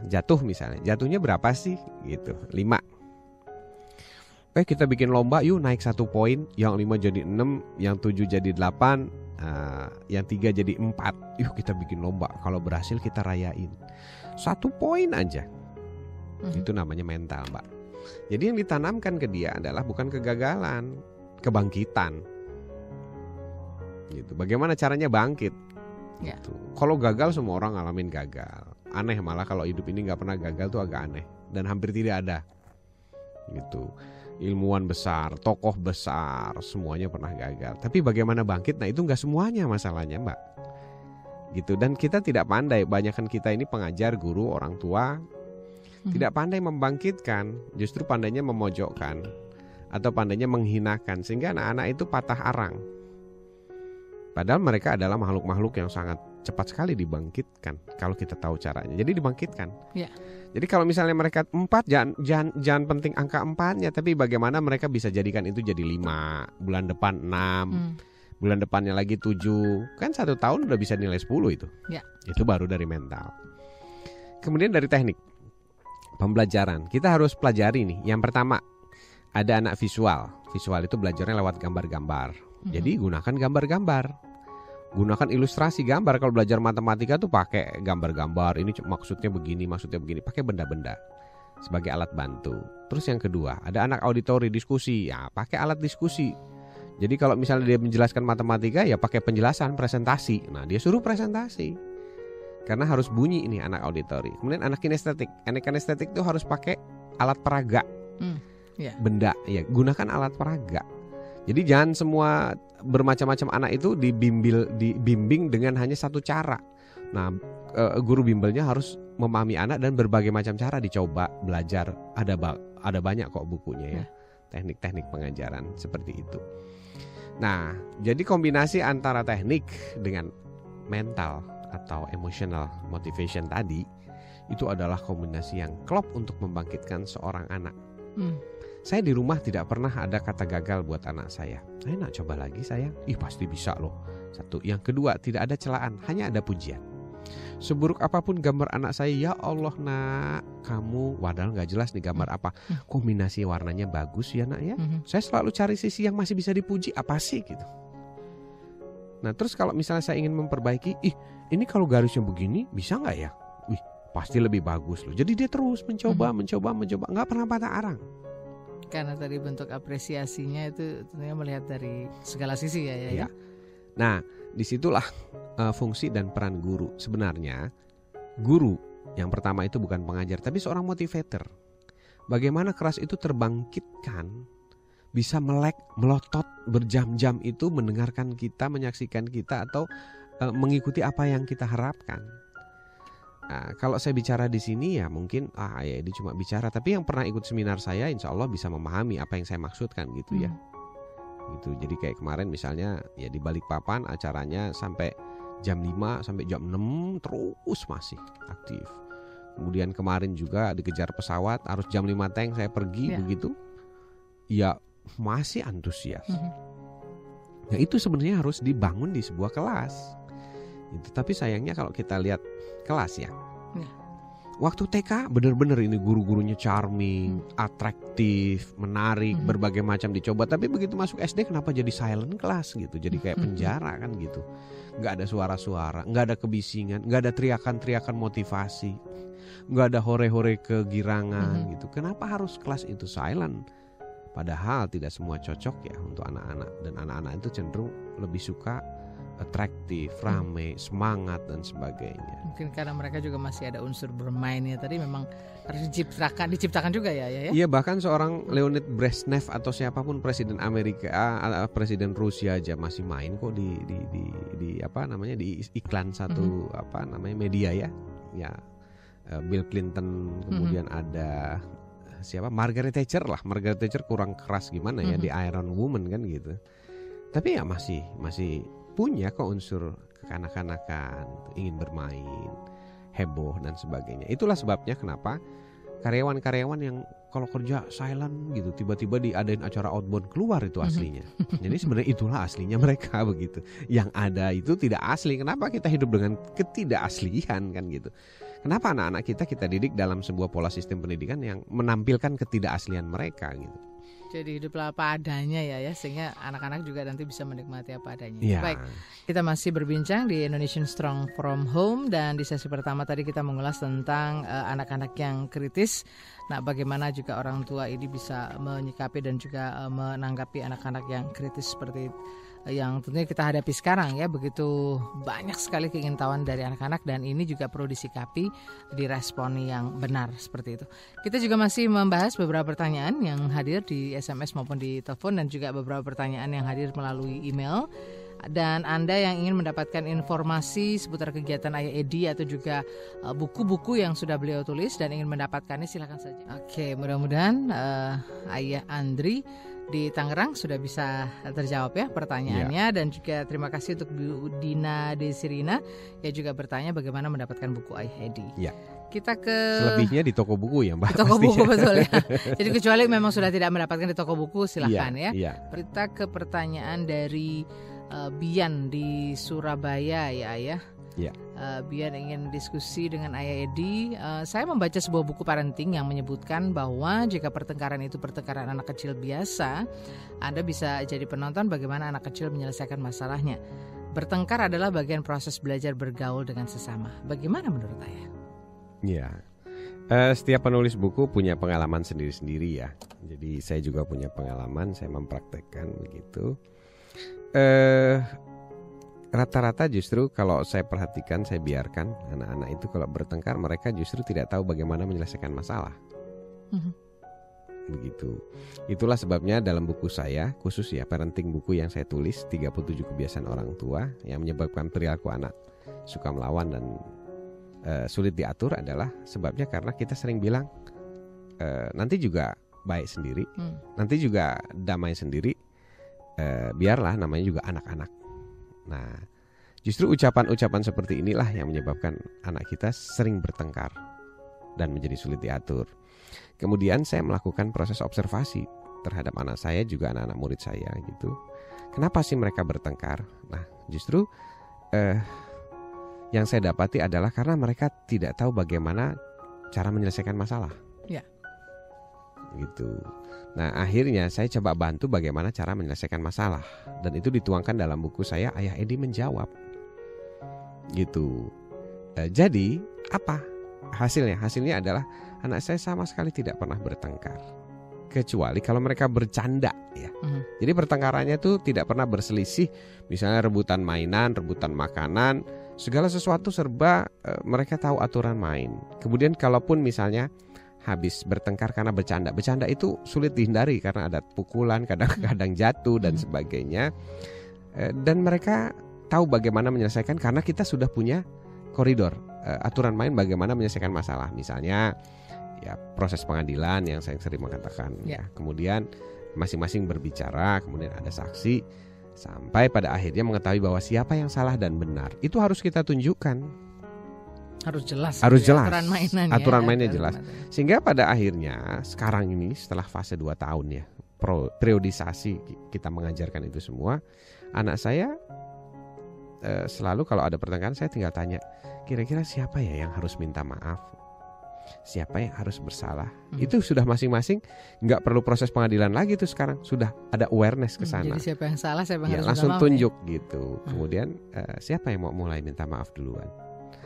[SPEAKER 2] jatuh misalnya, jatuhnya berapa sih? Gitu, 5. Kita bikin lomba yuk naik 1 poin, yang 5 jadi 6, yang 7 jadi 8, yang 3 jadi 4. Yuk kita bikin lomba, kalau berhasil kita rayain. 1 poin aja. Itu namanya mental Mbak. Jadi yang ditanamkan ke dia adalah bukan kegagalan, kebangkitan. Gitu. Bagaimana caranya bangkit? Gitu. Kalau gagal semua orang ngalamin gagal. Aneh malah kalau hidup ini gak pernah gagal tuh agak aneh. Dan hampir tidak ada. Gitu. Ilmuwan besar, tokoh besar, semuanya pernah gagal. Tapi bagaimana bangkit? Nah itu gak semuanya masalahnya Mbak. Gitu. Dan kita tidak pandai. Banyakan kita ini pengajar, guru, orang tua tidak pandai membangkitkan. Justru pandainya memojokkan. Atau pandainya menghinakan. Sehingga anak-anak itu patah arang. Padahal mereka adalah makhluk-makhluk yang sangat cepat sekali dibangkitkan kalau kita tahu caranya. Jadi dibangkitkan. Ya. Jadi kalau misalnya mereka 4, jangan penting angka 4-nya, tapi bagaimana mereka bisa jadikan itu jadi 5, bulan depan 6, bulan depannya lagi 7. Kan 1 tahun udah bisa nilai 10 itu. Ya. Itu baru dari mental. Kemudian dari teknik pembelajaran, kita harus pelajari nih. Yang pertama, ada anak visual. Visual itu belajarnya lewat gambar-gambar. Jadi gunakan gambar-gambar. Gunakan ilustrasi gambar. Kalau belajar matematika tuh pakai gambar-gambar. Ini maksudnya begini, pakai benda-benda sebagai alat bantu. Terus yang kedua, ada anak auditori diskusi. Ya, pakai alat diskusi. Jadi kalau misalnya dia menjelaskan matematika, ya pakai penjelasan, presentasi. Nah, dia suruh presentasi. Karena harus bunyi ini anak auditori. Kemudian anak kinestetik. Anak kinestetik itu harus pakai alat peraga. Benda, ya gunakan alat peraga. Jadi jangan semua bermacam-macam anak itu dibimbing dengan hanya satu cara. Nah, guru bimbelnya harus memahami anak dan berbagai macam cara dicoba belajar. Ada banyak kok bukunya ya, teknik-teknik pengajaran seperti itu. Nah, jadi kombinasi antara teknik dengan mental atau emotional motivation tadi itu adalah kombinasi yang klop untuk membangkitkan seorang anak. Saya di rumah tidak pernah ada kata gagal buat anak saya. Saya nak coba lagi sayang. Pasti bisa loh. Satu. Yang kedua, tidak ada celaan, hanya ada pujian. Seburuk apapun gambar anak saya, ya Allah nak, kamu, padahal gak jelas nih gambar apa. Kombinasi warnanya bagus ya nak ya. Saya selalu cari sisi yang masih bisa dipuji, apa sih gitu. Nah terus kalau misalnya saya ingin memperbaiki, ini kalau garisnya begini bisa gak ya? Pasti lebih bagus loh. Jadi dia terus mencoba, gak pernah patah arang.
[SPEAKER 1] Karena tadi bentuk apresiasinya itu tentunya melihat dari segala sisi ya.
[SPEAKER 2] Nah, disitulah fungsi dan peran guru. Sebenarnya guru yang pertama itu bukan pengajar, tapi seorang motivator. Bagaimana keras itu terbangkitkan, bisa melotot berjam-jam itu mendengarkan kita, menyaksikan kita atau mengikuti apa yang kita harapkan. Nah, kalau saya bicara di sini ya mungkin ya ini cuma bicara, tapi yang pernah ikut seminar saya insya Allah bisa memahami apa yang saya maksudkan gitu ya. Gitu. Jadi kayak kemarin misalnya ya di Balikpapan acaranya sampai jam 5 sampai jam 6 terus masih aktif. Kemudian kemarin juga dikejar pesawat harus jam 5 tank saya pergi begitu. Ya masih antusias. Nah itu sebenarnya harus dibangun di sebuah kelas. Itu, tapi sayangnya kalau kita lihat kelas ya. Waktu TK benar-benar ini guru-gurunya charming, atraktif, menarik, berbagai macam dicoba. Tapi begitu masuk SD kenapa jadi silent class gitu? Jadi kayak penjara kan gitu. Gak ada suara-suara, gak ada kebisingan, gak ada teriakan-teriakan motivasi, gak ada hore-hore kegirangan gitu. Kenapa harus kelas itu silent? Padahal tidak semua cocok ya untuk anak-anak. Dan anak-anak itu cenderung lebih suka atraktif, rame, semangat dan sebagainya.
[SPEAKER 1] Mungkin karena mereka juga masih ada unsur bermainnya tadi memang harus diciptakan juga ya.
[SPEAKER 2] Iya, bahkan seorang Leonid Brezhnev atau siapapun presiden Amerika, presiden Rusia aja masih main kok di apa namanya di iklan satu apa namanya media ya. Ya Bill Clinton, kemudian ada siapa Margaret Thatcher lah. Margaret Thatcher kurang keras gimana ya di Iron Woman kan gitu. Tapi ya masih punya kok unsur kekanak-kanakan, ingin bermain, heboh dan sebagainya. Itulah sebabnya kenapa karyawan-karyawan yang kalau kerja silent gitu, tiba-tiba diadain acara outbound keluar itu aslinya. Jadi sebenarnya itulah aslinya mereka begitu. Yang ada itu tidak asli. Kenapa kita hidup dengan ketidakaslian kan gitu? Kenapa anak-anak kita didik dalam sebuah pola sistem pendidikan yang menampilkan ketidakaslian mereka gitu?
[SPEAKER 1] Jadi hiduplah apa adanya ya, sehingga anak-anak juga nanti bisa menikmati apa adanya.
[SPEAKER 2] Ya.
[SPEAKER 1] Baik, kita masih berbincang di Indonesian Strong from Home dan di sesi pertama tadi kita mengulas tentang anak-anak yang kritis. Nah, bagaimana juga orang tua ini bisa menyikapi dan juga menanggapi anak-anak yang kritis seperti yang tentunya kita hadapi sekarang ya, begitu banyak sekali keingintahuan dari anak-anak dan ini juga perlu disikapi, diresponi yang benar seperti itu. Kita juga masih membahas beberapa pertanyaan yang hadir di SMS maupun di telepon dan juga beberapa pertanyaan yang hadir melalui email. Dan Anda yang ingin mendapatkan informasi seputar kegiatan Ayah Edi atau juga buku-buku yang sudah beliau tulis dan ingin mendapatkannya silakan saja. Oke, mudah-mudahan Ayah Andri di Tangerang sudah bisa terjawab ya pertanyaannya dan juga terima kasih untuk Bu Dina Desirina yang juga bertanya bagaimana mendapatkan buku Ayah Edi.
[SPEAKER 2] Ya.
[SPEAKER 1] Kita ke
[SPEAKER 2] selebihnya di toko buku ya Mbak.
[SPEAKER 1] Di toko buku betul ya. Jadi kecuali memang sudah tidak mendapatkan di toko buku silakan ya. Kita ke pertanyaan dari Bian di Surabaya ya Ayah. Bian ingin diskusi dengan Ayah Edi. Saya membaca sebuah buku parenting yang menyebutkan bahwa jika pertengkaran itu pertengkaran anak kecil biasa, Anda bisa jadi penonton bagaimana anak kecil menyelesaikan masalahnya. Bertengkar adalah bagian proses belajar bergaul dengan sesama. Bagaimana menurut Ayah?
[SPEAKER 2] Ya, setiap penulis buku punya pengalaman sendiri-sendiri ya. Jadi saya juga punya pengalaman, saya mempraktekkan begitu. Rata-rata justru kalau saya perhatikan, saya biarkan anak-anak itu kalau bertengkar mereka justru tidak tahu bagaimana menyelesaikan masalah. Begitu. Itulah sebabnya dalam buku saya, khusus ya parenting buku yang saya tulis 37 kebiasaan orang tua yang menyebabkan perilaku anak suka melawan dan sulit diatur adalah sebabnya karena kita sering bilang nanti juga baik sendiri, nanti juga damai sendiri, biarlah namanya juga anak-anak. Nah, justru ucapan-ucapan seperti inilah yang menyebabkan anak kita sering bertengkar dan menjadi sulit diatur. Kemudian saya melakukan proses observasi terhadap anak saya juga anak-anak murid saya gitu. Kenapa sih mereka bertengkar? Nah, justru yang saya dapati adalah karena mereka tidak tahu bagaimana cara menyelesaikan masalah.
[SPEAKER 1] Ya.
[SPEAKER 2] Gitu. Nah, akhirnya saya coba bantu bagaimana cara menyelesaikan masalah, dan itu dituangkan dalam buku saya Ayah Edi Menjawab. Gitu. Jadi apa hasilnya? Hasilnya adalah anak saya sama sekali tidak pernah bertengkar, kecuali kalau mereka bercanda ya. Jadi pertengkarannya itu tidak pernah berselisih, misalnya rebutan mainan, rebutan makanan, segala sesuatu serba mereka tahu aturan main. Kemudian kalaupun misalnya habis bertengkar karena bercanda itu sulit dihindari karena ada pukulan, kadang-kadang jatuh dan sebagainya. Dan mereka tahu bagaimana menyelesaikan karena kita sudah punya koridor aturan main bagaimana menyelesaikan masalah. Misalnya ya proses pengadilan yang saya sering mengatakan ya. Kemudian masing-masing berbicara, kemudian ada saksi sampai pada akhirnya mengetahui bahwa siapa yang salah dan benar. Itu harus kita tunjukkan.
[SPEAKER 1] Harus jelas.
[SPEAKER 2] Aturan mainnya jelas. Sehingga pada akhirnya sekarang ini setelah fase 2 tahun ya, periodisasi kita mengajarkan itu semua, anak saya selalu kalau ada pertengkaran saya tinggal tanya, kira-kira siapa ya yang harus minta maaf? Siapa yang harus bersalah? Itu sudah masing-masing, nggak perlu proses pengadilan lagi tuh sekarang, sudah ada awareness ke sana.
[SPEAKER 1] Jadi siapa yang salah, siapa yang harus
[SPEAKER 2] langsung
[SPEAKER 1] minta maaf,
[SPEAKER 2] tunjuk gitu. Kemudian siapa yang mau mulai minta maaf duluan?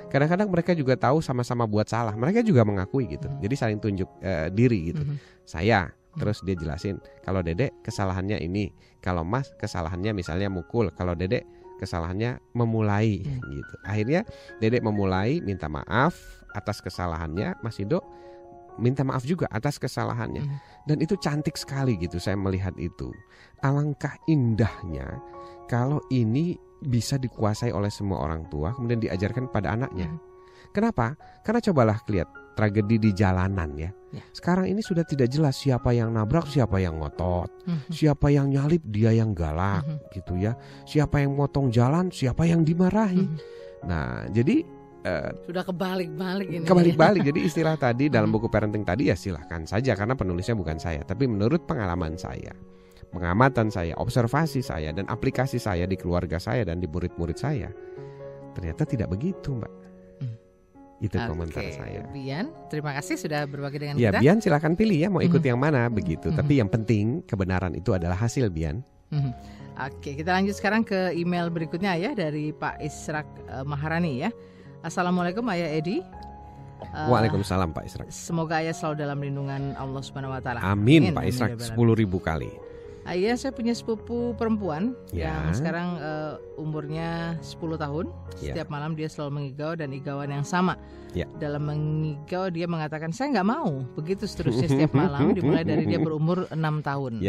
[SPEAKER 2] Kadang-kadang mereka juga tahu sama-sama buat salah, mereka juga mengakui gitu. Jadi saling tunjuk diri gitu. Saya, terus dia jelasin, kalau Dedek kesalahannya ini, kalau Mas kesalahannya misalnya mukul, kalau Dedek kesalahannya memulai gitu. Akhirnya Dedek memulai minta maaf atas kesalahannya, Mas Indo minta maaf juga atas kesalahannya. Dan itu cantik sekali gitu saya melihat itu. Alangkah indahnya kalau ini bisa dikuasai oleh semua orang tua kemudian diajarkan pada anaknya. Kenapa? Karena cobalah lihat tragedi di jalanan ya. Sekarang ini sudah tidak jelas siapa yang nabrak, siapa yang ngotot, siapa yang nyalip, dia yang galak gitu ya. Siapa yang motong jalan, siapa yang dimarahi. Nah, jadi
[SPEAKER 1] sudah kebalik-balik ini.
[SPEAKER 2] Kebalik-balik. Jadi istilah tadi dalam buku parenting tadi ya silahkan saja karena penulisnya bukan saya, tapi menurut pengalaman saya, pengamatan saya, observasi saya, dan aplikasi saya di keluarga saya dan di murid-murid saya, ternyata tidak begitu, Mbak. Itu komentar saya.
[SPEAKER 1] Bian, terima kasih sudah berbagi dengan
[SPEAKER 2] ya,
[SPEAKER 1] kita.
[SPEAKER 2] Bian silakan pilih ya mau ikut yang mana begitu. Tapi yang penting kebenaran itu adalah hasil, Bian.
[SPEAKER 1] Oke, kita lanjut sekarang ke email berikutnya ya dari Pak Israk Maharani ya. Assalamualaikum Ayah Edi.
[SPEAKER 2] Waalaikumsalam Pak Israk.
[SPEAKER 1] Semoga Ayah selalu dalam lindungan Allah Subhanahu Wa Taala.
[SPEAKER 2] Amin Pak Israk 10.000 kali.
[SPEAKER 1] Ayah, saya punya sepupu perempuan yang sekarang umurnya 10 tahun. Setiap malam dia selalu mengigau dan igauan yang sama. Dalam mengigau dia mengatakan saya nggak mau. Begitu seterusnya setiap malam dimulai dari dia berumur 6 tahun.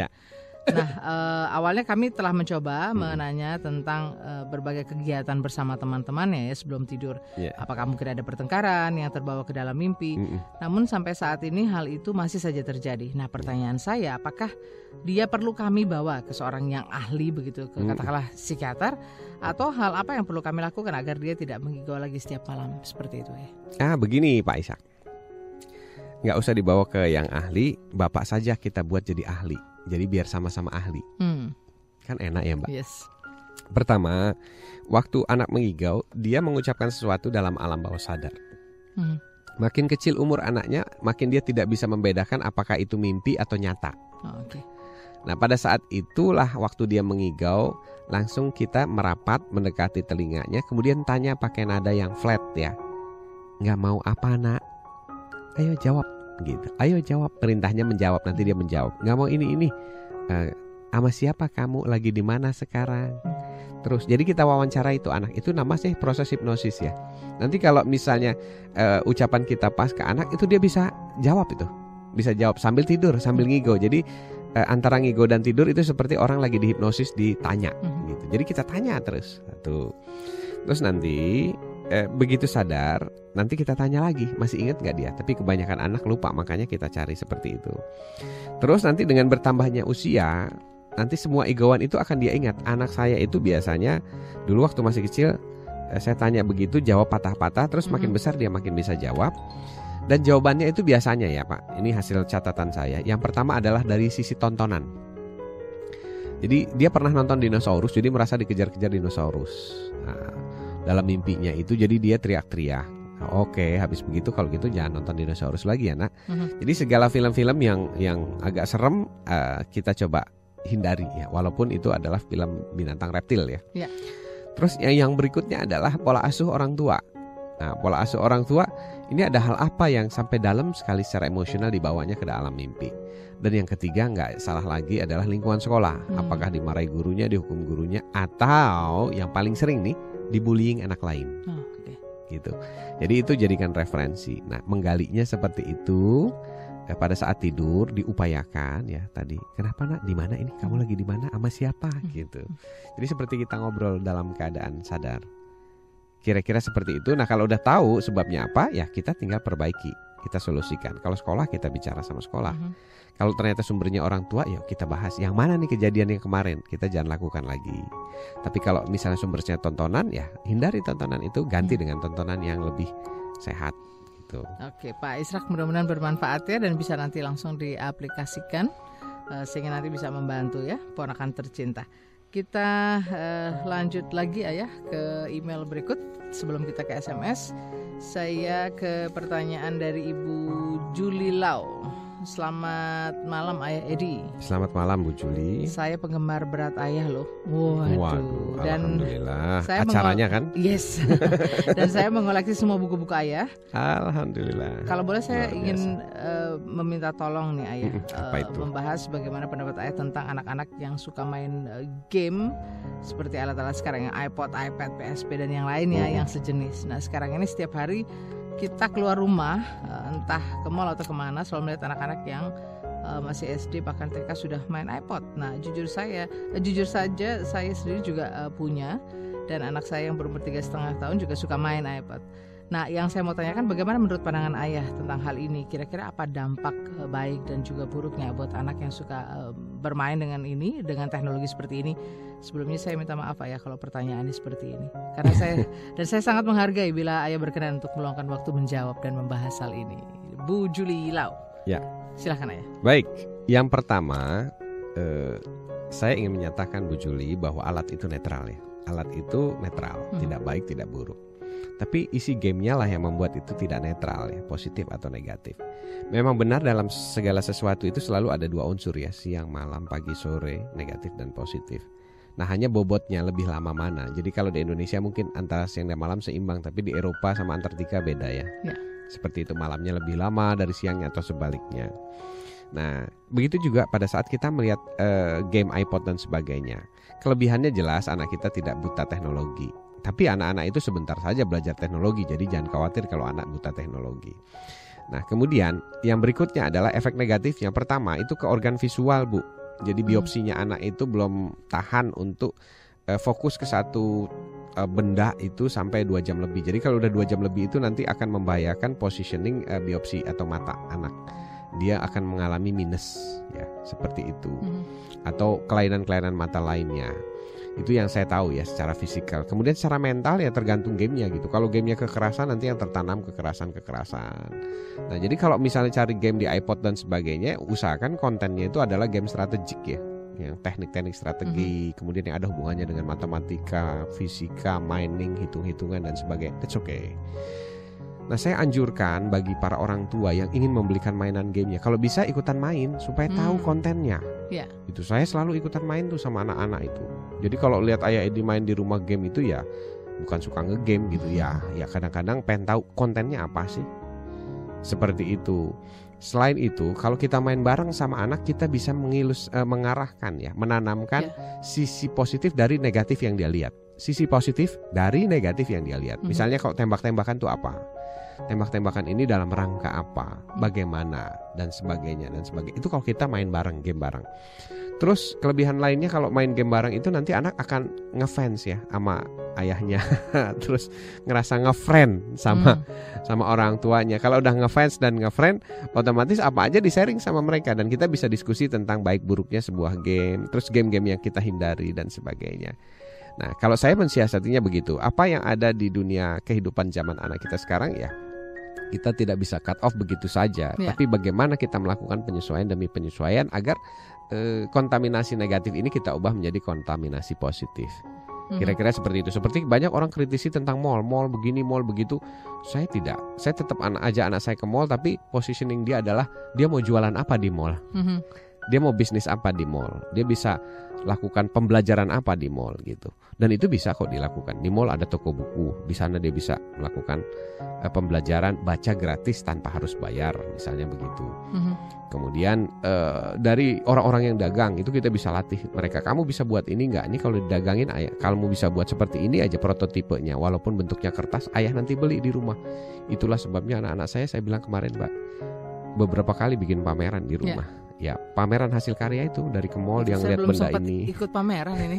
[SPEAKER 1] Nah, awalnya kami telah mencoba menanya tentang berbagai kegiatan bersama teman-temannya ya sebelum tidur. Apakah mungkin ada pertengkaran yang terbawa ke dalam mimpi? Namun sampai saat ini hal itu masih saja terjadi. Nah, pertanyaan saya, apakah dia perlu kami bawa ke seorang yang ahli begitu, ke katakanlah psikiater, atau hal apa yang perlu kami lakukan agar dia tidak mengigau lagi setiap malam seperti itu ya?
[SPEAKER 2] Begini Pak Ishak, nggak usah dibawa ke yang ahli, Bapak saja kita buat jadi ahli. Jadi biar sama-sama ahli. Kan enak ya Mbak. Pertama, waktu anak mengigau, dia mengucapkan sesuatu dalam alam bawah sadar. Makin kecil umur anaknya, makin dia tidak bisa membedakan apakah itu mimpi atau nyata. Nah, pada saat itulah waktu dia mengigau, langsung kita merapat mendekati telinganya, kemudian tanya pakai nada yang flat ya. Nggak mau apa nak? Ayo jawab gitu. Ayo jawab. Perintahnya menjawab, nanti dia menjawab. Nggak mau ini. Sama siapa kamu? Lagi di mana sekarang? Terus jadi kita wawancara itu anak. Itu namanya proses hipnosis ya. Nanti kalau misalnya ucapan kita pas ke anak, itu dia bisa jawab itu. Bisa jawab sambil tidur, sambil ngigo. Jadi antara ngigo dan tidur itu seperti orang lagi dihipnosis ditanya gitu. Jadi kita tanya terus. Terus nanti begitu sadar, nanti kita tanya lagi, masih ingat gak dia? Tapi kebanyakan anak lupa, makanya kita cari seperti itu. Terus nanti dengan bertambahnya usia, nanti semua igauan itu akan dia ingat. Anak saya itu biasanya dulu waktu masih kecil, saya tanya begitu, jawab patah-patah, terus makin besar dia makin bisa jawab. Dan jawabannya itu biasanya ya Pak, ini hasil catatan saya. Yang pertama adalah dari sisi tontonan. Jadi dia pernah nonton dinosaurus, jadi merasa dikejar-kejar dinosaurus. Nah, dalam mimpinya itu jadi dia teriak-teriak. Nah, oke, habis begitu kalau gitu jangan nonton dinosaurus lagi ya nak. Jadi segala film-film yang agak serem kita coba hindari ya, walaupun itu adalah film binatang reptil ya. Terus yang berikutnya adalah pola asuh orang tua. Nah, pola asuh orang tua ini ada hal apa yang sampai dalam sekali secara emosional dibawanya ke dalam mimpi. Dan yang ketiga nggak salah lagi adalah lingkungan sekolah. Apakah dimarahi gurunya, dihukum gurunya, atau yang paling sering nih dibullying anak lain. Gitu. Jadi itu jadikan referensi. Nah, menggalinya seperti itu pada saat tidur diupayakan ya tadi. Kenapa nak? Di mana ini? Kamu lagi di mana? Sama siapa? Gitu. Jadi seperti kita ngobrol dalam keadaan sadar. Kira-kira seperti itu. Nah, kalau udah tahu sebabnya apa, ya kita tinggal perbaiki, kita solusikan. Kalau sekolah kita bicara sama sekolah. Kalau ternyata sumbernya orang tua, ya kita bahas yang mana nih kejadian yang kemarin, kita jangan lakukan lagi. Tapi kalau misalnya sumbernya tontonan, ya hindari tontonan itu, ganti dengan tontonan yang lebih sehat. Gitu.
[SPEAKER 1] Oke, Pak Israk, mudah-mudahan bermanfaat ya dan bisa nanti langsung diaplikasikan sehingga nanti bisa membantu ya ponakan tercinta. Kita lanjut lagi Ayah ke email berikut sebelum kita ke SMS. Saya ke pertanyaan dari Ibu Juli Lau. Selamat malam Ayah Edi.
[SPEAKER 2] Selamat malam Bu Juli.
[SPEAKER 1] Saya penggemar berat Ayah loh.
[SPEAKER 2] Waduh,
[SPEAKER 1] dan
[SPEAKER 2] alhamdulillah. Acaranya kan?
[SPEAKER 1] Yes. Dan saya mengoleksi semua buku-buku Ayah.
[SPEAKER 2] Alhamdulillah.
[SPEAKER 1] Kalau boleh saya ingin meminta tolong nih Ayah, membahas bagaimana pendapat Ayah tentang anak-anak yang suka main game seperti alat-alat sekarang, yang iPod, iPad, PSP dan yang lainnya yang sejenis. Nah, sekarang ini setiap hari kita keluar rumah, entah ke mall atau kemana, selalu melihat anak-anak yang masih SD bahkan TK sudah main iPod. Nah, jujur saja saya sendiri juga punya, dan anak saya yang berumur 3,5 tahun juga suka main iPod. Nah, yang saya mau tanyakan, bagaimana menurut pandangan Ayah tentang hal ini? Kira-kira apa dampak baik dan juga buruknya buat anak yang suka bermain dengan ini, dengan teknologi seperti ini? Sebelumnya saya minta maaf Ayah kalau pertanyaannya seperti ini, karena saya sangat menghargai bila Ayah berkenan untuk meluangkan waktu menjawab dan membahas hal ini. Bu Juli Lau. Ya. Silakan Ayah.
[SPEAKER 2] Baik, yang pertama saya ingin menyatakan Bu Juli bahwa alat itu netral ya. Alat itu netral, tidak baik, tidak buruk. Tapi isi gamenya lah yang membuat itu tidak netral ya, positif atau negatif. Memang benar dalam segala sesuatu itu selalu ada dua unsur ya, siang, malam, pagi, sore, negatif dan positif. Nah, hanya bobotnya lebih lama mana. Jadi kalau di Indonesia mungkin antara siang dan malam seimbang, tapi di Eropa sama Antartika beda ya. Seperti itu, malamnya lebih lama dari siangnya atau sebaliknya. Nah, begitu juga pada saat kita melihat game iPod dan sebagainya. Kelebihannya jelas anak kita tidak buta teknologi. Tapi anak-anak itu sebentar saja belajar teknologi, jadi jangan khawatir kalau anak buta teknologi. Nah, kemudian yang berikutnya adalah efek negatif. Yang pertama itu ke organ visual, Bu. Jadi biopsinya anak itu belum tahan untuk fokus ke satu benda itu sampai 2 jam lebih. Jadi kalau udah 2 jam lebih itu nanti akan membahayakan positioning biopsi atau mata anak. Dia akan mengalami minus ya, seperti itu. Atau kelainan-kelainan mata lainnya. Itu yang saya tahu ya secara fisikal. Kemudian secara mental ya tergantung gamenya gitu. Kalau gamenya kekerasan nanti yang tertanam kekerasan. Nah, jadi kalau misalnya cari game di iPod dan sebagainya, usahakan kontennya itu adalah game strategik ya yang teknik-teknik strategi, kemudian yang ada hubungannya dengan matematika, fisika, mining, hitung-hitungan dan sebagainya. It's okay. Nah, saya anjurkan bagi para orang tua yang ingin membelikan mainan gamenya, kalau bisa ikutan main supaya tahu kontennya.
[SPEAKER 1] Yeah.
[SPEAKER 2] Itu saya selalu ikutan main tuh sama anak-anak itu. Jadi kalau lihat ayah Edi main di rumah game itu ya bukan suka ngegame gitu ya. Ya kadang-kadang pengen tahu kontennya apa sih. Seperti itu. Selain itu, kalau kita main bareng sama anak, kita bisa mengarahkan ya, menanamkan sisi positif dari negatif yang dia lihat. Sisi positif dari negatif yang dia lihat. Misalnya kalau tembak-tembakan tuh apa? Tembak-tembakan ini dalam rangka apa? Bagaimana? Dan sebagainya dan sebagainya. Itu kalau kita main bareng, game bareng. Terus kelebihan lainnya kalau main game bareng itu nanti anak akan ngefans ya sama ayahnya. Terus ngerasa ngefriend sama orang tuanya. Kalau udah ngefans dan ngefriend, otomatis apa aja di-sharing sama mereka. Dan kita bisa diskusi tentang baik buruknya sebuah game. Terus game-game yang kita hindari dan sebagainya. Nah, kalau saya mensiasatinya begitu. Apa yang ada di dunia kehidupan zaman anak kita sekarang ya, kita tidak bisa cut off begitu saja. Tapi bagaimana kita melakukan penyesuaian demi penyesuaian agar kontaminasi negatif ini kita ubah menjadi kontaminasi positif. Kira-kira seperti itu. Seperti banyak orang kritisi tentang mall begini, mall begitu. Saya tidak. Saya tetap ajak anak saya ke mall, tapi positioning dia adalah dia mau jualan apa di mall. Dia mau bisnis apa di mall. Dia bisa lakukan pembelajaran apa di mall gitu. Dan itu bisa kok dilakukan. Di mall ada toko buku. Di sana dia bisa melakukan pembelajaran baca gratis tanpa harus bayar, misalnya begitu. Kemudian dari orang-orang yang dagang itu kita bisa latih mereka. Kamu bisa buat ini nggak? Ini kalau didagangin ayah, kamu bisa buat seperti ini aja prototipenya. Walaupun bentuknya kertas, ayah nanti beli di rumah. Itulah sebabnya anak-anak saya bilang kemarin, Mbak, beberapa kali bikin pameran di rumah. Ya, pameran hasil karya itu dari ke mall yang lihat benda ini.
[SPEAKER 1] Ikut pameran ini.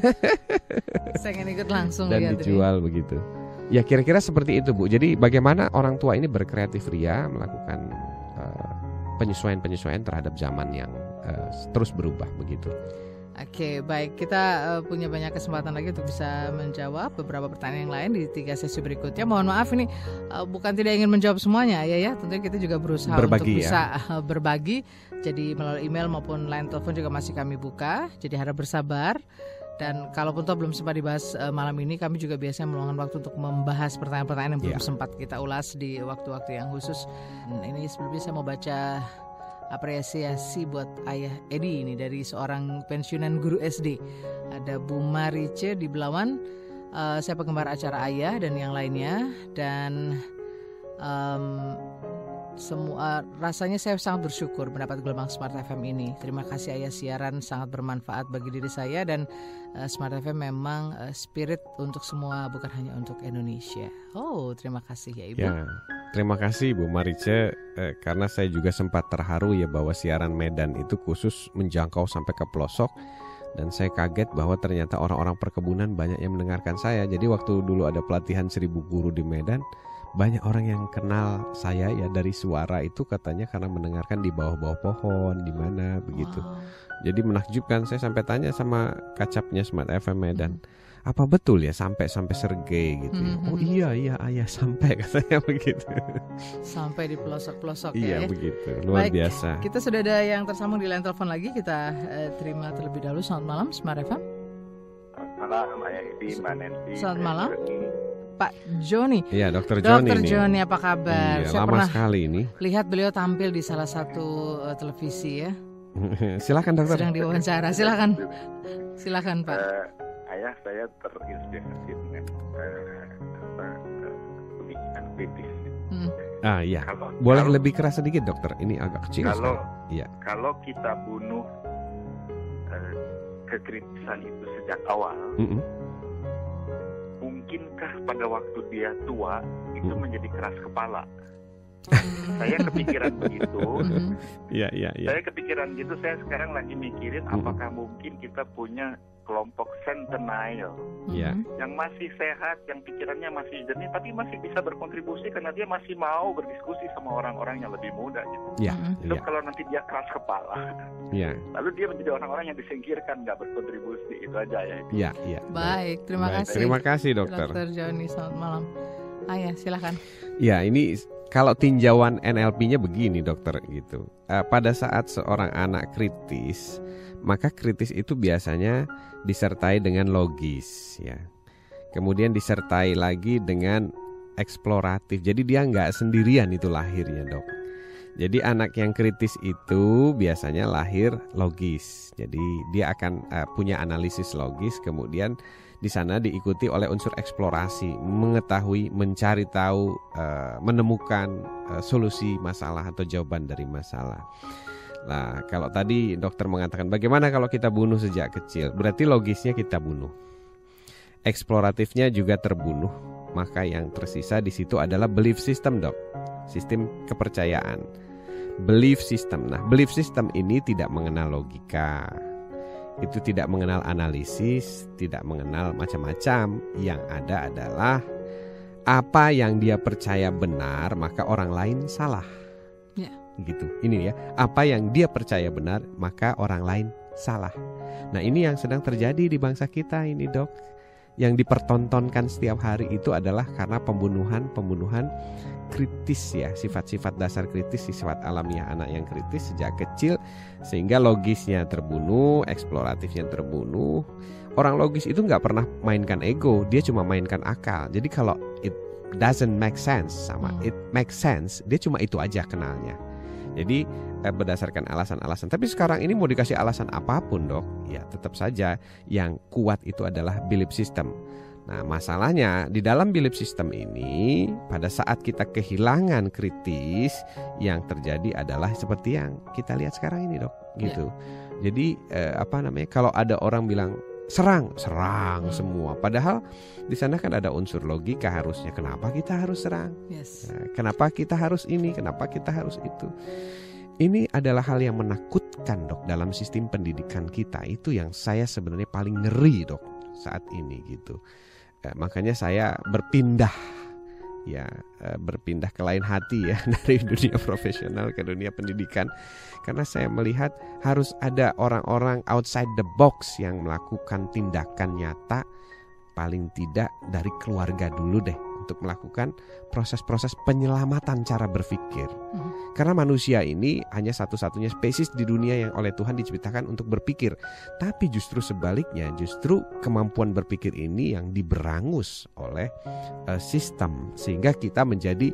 [SPEAKER 1] Saya ingin ikut langsung
[SPEAKER 2] dan
[SPEAKER 1] lihat
[SPEAKER 2] dijual
[SPEAKER 1] ini.
[SPEAKER 2] Begitu. Ya kira-kira seperti itu Bu. Jadi bagaimana orang tua ini berkreatif ria melakukan penyesuaian terhadap zaman yang terus berubah begitu.
[SPEAKER 1] Oke, baik. Kita punya banyak kesempatan lagi untuk bisa menjawab beberapa pertanyaan yang lain di 3 sesi berikutnya. Mohon maaf ini bukan tidak ingin menjawab semuanya ya. Tentunya kita juga berusaha berbagi, untuk bisa berbagi. Jadi melalui email maupun line telepon juga masih kami buka. Jadi harap bersabar. Dan kalaupun toh belum sempat dibahas malam ini, kami juga biasanya meluangkan waktu untuk membahas pertanyaan-pertanyaan yang belum sempat kita ulas di waktu-waktu yang khusus. Ini sebelumnya saya mau baca apresiasi buat Ayah Edi ini dari seorang pensiunan guru SD. Ada Bu Marice di Belawan, saya penggemar acara Ayah dan yang lainnya. Dan semua rasanya saya sangat bersyukur mendapat gelombang Smart FM ini. Terima kasih Ayah, siaran sangat bermanfaat bagi diri saya dan Smart FM memang spirit untuk semua, bukan hanya untuk Indonesia. Oh, terima kasih ya Ibu.
[SPEAKER 2] Ya, terima kasih Bu Marice, karena saya juga sempat terharu ya bahwa siaran Medan itu khusus menjangkau sampai ke pelosok. Dan saya kaget bahwa ternyata orang-orang perkebunan banyak yang mendengarkan saya. Jadi waktu dulu ada pelatihan 1000 guru di Medan, banyak orang yang kenal saya ya dari suara itu, katanya karena mendengarkan di bawah-bawah pohon, di mana begitu. Wow. Jadi menakjubkan, saya sampai tanya sama kacapnya Smart FM Medan, apa betul ya sampai Sergei gitu ya? Oh iya Ayah sampai, katanya begitu.
[SPEAKER 1] Sampai di pelosok-pelosok
[SPEAKER 2] iya,
[SPEAKER 1] ya.
[SPEAKER 2] Iya begitu, luar
[SPEAKER 1] baik,
[SPEAKER 2] biasa.
[SPEAKER 1] Kita sudah ada yang tersambung di line telepon lagi, kita terima terlebih dahulu. Selamat malam Smart FM.
[SPEAKER 6] Selamat malam Ayah Edi, Mbak Nancy.
[SPEAKER 1] Selamat malam Pak Joni.
[SPEAKER 2] Iya, Dr. Joni.
[SPEAKER 1] Dr. Joni, apa kabar?
[SPEAKER 2] Iya,
[SPEAKER 1] saya
[SPEAKER 2] lama
[SPEAKER 1] pernah
[SPEAKER 2] sekali ini
[SPEAKER 1] lihat beliau tampil di salah satu televisi ya.
[SPEAKER 2] Silakan dokter.
[SPEAKER 1] Sedang diwawancara. Silakan Pak.
[SPEAKER 6] Ayah, saya terinspirasi dengan pemikiran kritis.
[SPEAKER 2] Iya. Boleh lebih keras sedikit dokter. Ini agak kecil.
[SPEAKER 6] Kalau kita bunuh kekritisan itu sejak awal, mungkinkah pada waktu dia tua itu menjadi keras kepala? Saya kepikiran begitu.
[SPEAKER 2] Iya.
[SPEAKER 6] Saya kepikiran gitu. Saya sekarang lagi mikirin apakah mungkin kita punya kelompok centennial yang masih sehat, yang pikirannya masih jernih, tapi masih bisa berkontribusi karena dia masih mau berdiskusi sama orang-orang yang lebih muda gitu. Kalau nanti dia keras kepala, lalu dia menjadi orang-orang yang disingkirkan, nggak berkontribusi. Itu aja ya.
[SPEAKER 2] Iya.
[SPEAKER 1] Baik, terima kasih.
[SPEAKER 2] Terima kasih dokter.
[SPEAKER 1] Dr. Joni, selamat malam. Ayah, silakan.
[SPEAKER 2] Ya, ini Kalau tinjauan NLP-nya begini dokter gitu. Pada saat seorang anak kritis, maka kritis itu biasanya disertai dengan logis ya. Kemudian disertai lagi dengan eksploratif. Jadi dia nggak sendirian itu lahirnya dok. Jadi anak yang kritis itu biasanya lahir logis. Jadi dia akan punya analisis logis, kemudian di sana diikuti oleh unsur eksplorasi, mengetahui, mencari tahu, menemukan solusi masalah atau jawaban dari masalah. Nah, kalau tadi dokter mengatakan bagaimana kalau kita bunuh sejak kecil, berarti logisnya kita bunuh. Eksploratifnya juga terbunuh, maka yang tersisa di situ adalah belief system dok, sistem kepercayaan. Belief system. Nah, belief system ini tidak mengenal logika. Itu tidak mengenal analisis, tidak mengenal macam-macam. Yang ada adalah apa yang dia percaya benar, maka orang lain salah. Ya. Gitu. Ini ya, apa yang dia percaya benar, maka orang lain salah. Nah, ini yang sedang terjadi di bangsa kita ini, Dok. Yang dipertontonkan setiap hari itu adalah karena pembunuhan kritis ya, sifat-sifat dasar kritis, sifat alamiah anak yang kritis sejak kecil, sehingga logisnya terbunuh, eksploratifnya terbunuh. Orang logis itu nggak pernah mainkan ego, dia cuma mainkan akal. Jadi kalau it doesn't make sense sama it makes sense, dia cuma itu aja kenalnya. Jadi berdasarkan alasan-alasan. Tapi sekarang ini mau dikasih alasan apapun dok, ya tetap saja yang kuat itu adalah belief system. Nah, masalahnya di dalam belief system ini pada saat kita kehilangan kritis, yang terjadi adalah seperti yang kita lihat sekarang ini dok, gitu. Jadi kalau ada orang bilang serang semua, padahal di sana kan ada unsur logika harusnya. Kenapa kita harus serang? Nah, kenapa kita harus ini? Kenapa kita harus itu? Ini adalah hal yang menakutkan dok dalam sistem pendidikan kita. Itu yang saya sebenarnya paling ngeri dok saat ini gitu. Makanya saya berpindah ke lain hati ya, dari dunia profesional ke dunia pendidikan, karena saya melihat harus ada orang-orang outside the box yang melakukan tindakan nyata, paling tidak dari keluarga dulu deh, untuk melakukan proses-proses penyelamatan cara berpikir. Karena manusia ini hanya satu-satunya spesies di dunia yang oleh Tuhan diciptakan untuk berpikir. Tapi justru sebaliknya, justru kemampuan berpikir ini yang diberangus oleh sistem, sehingga kita menjadi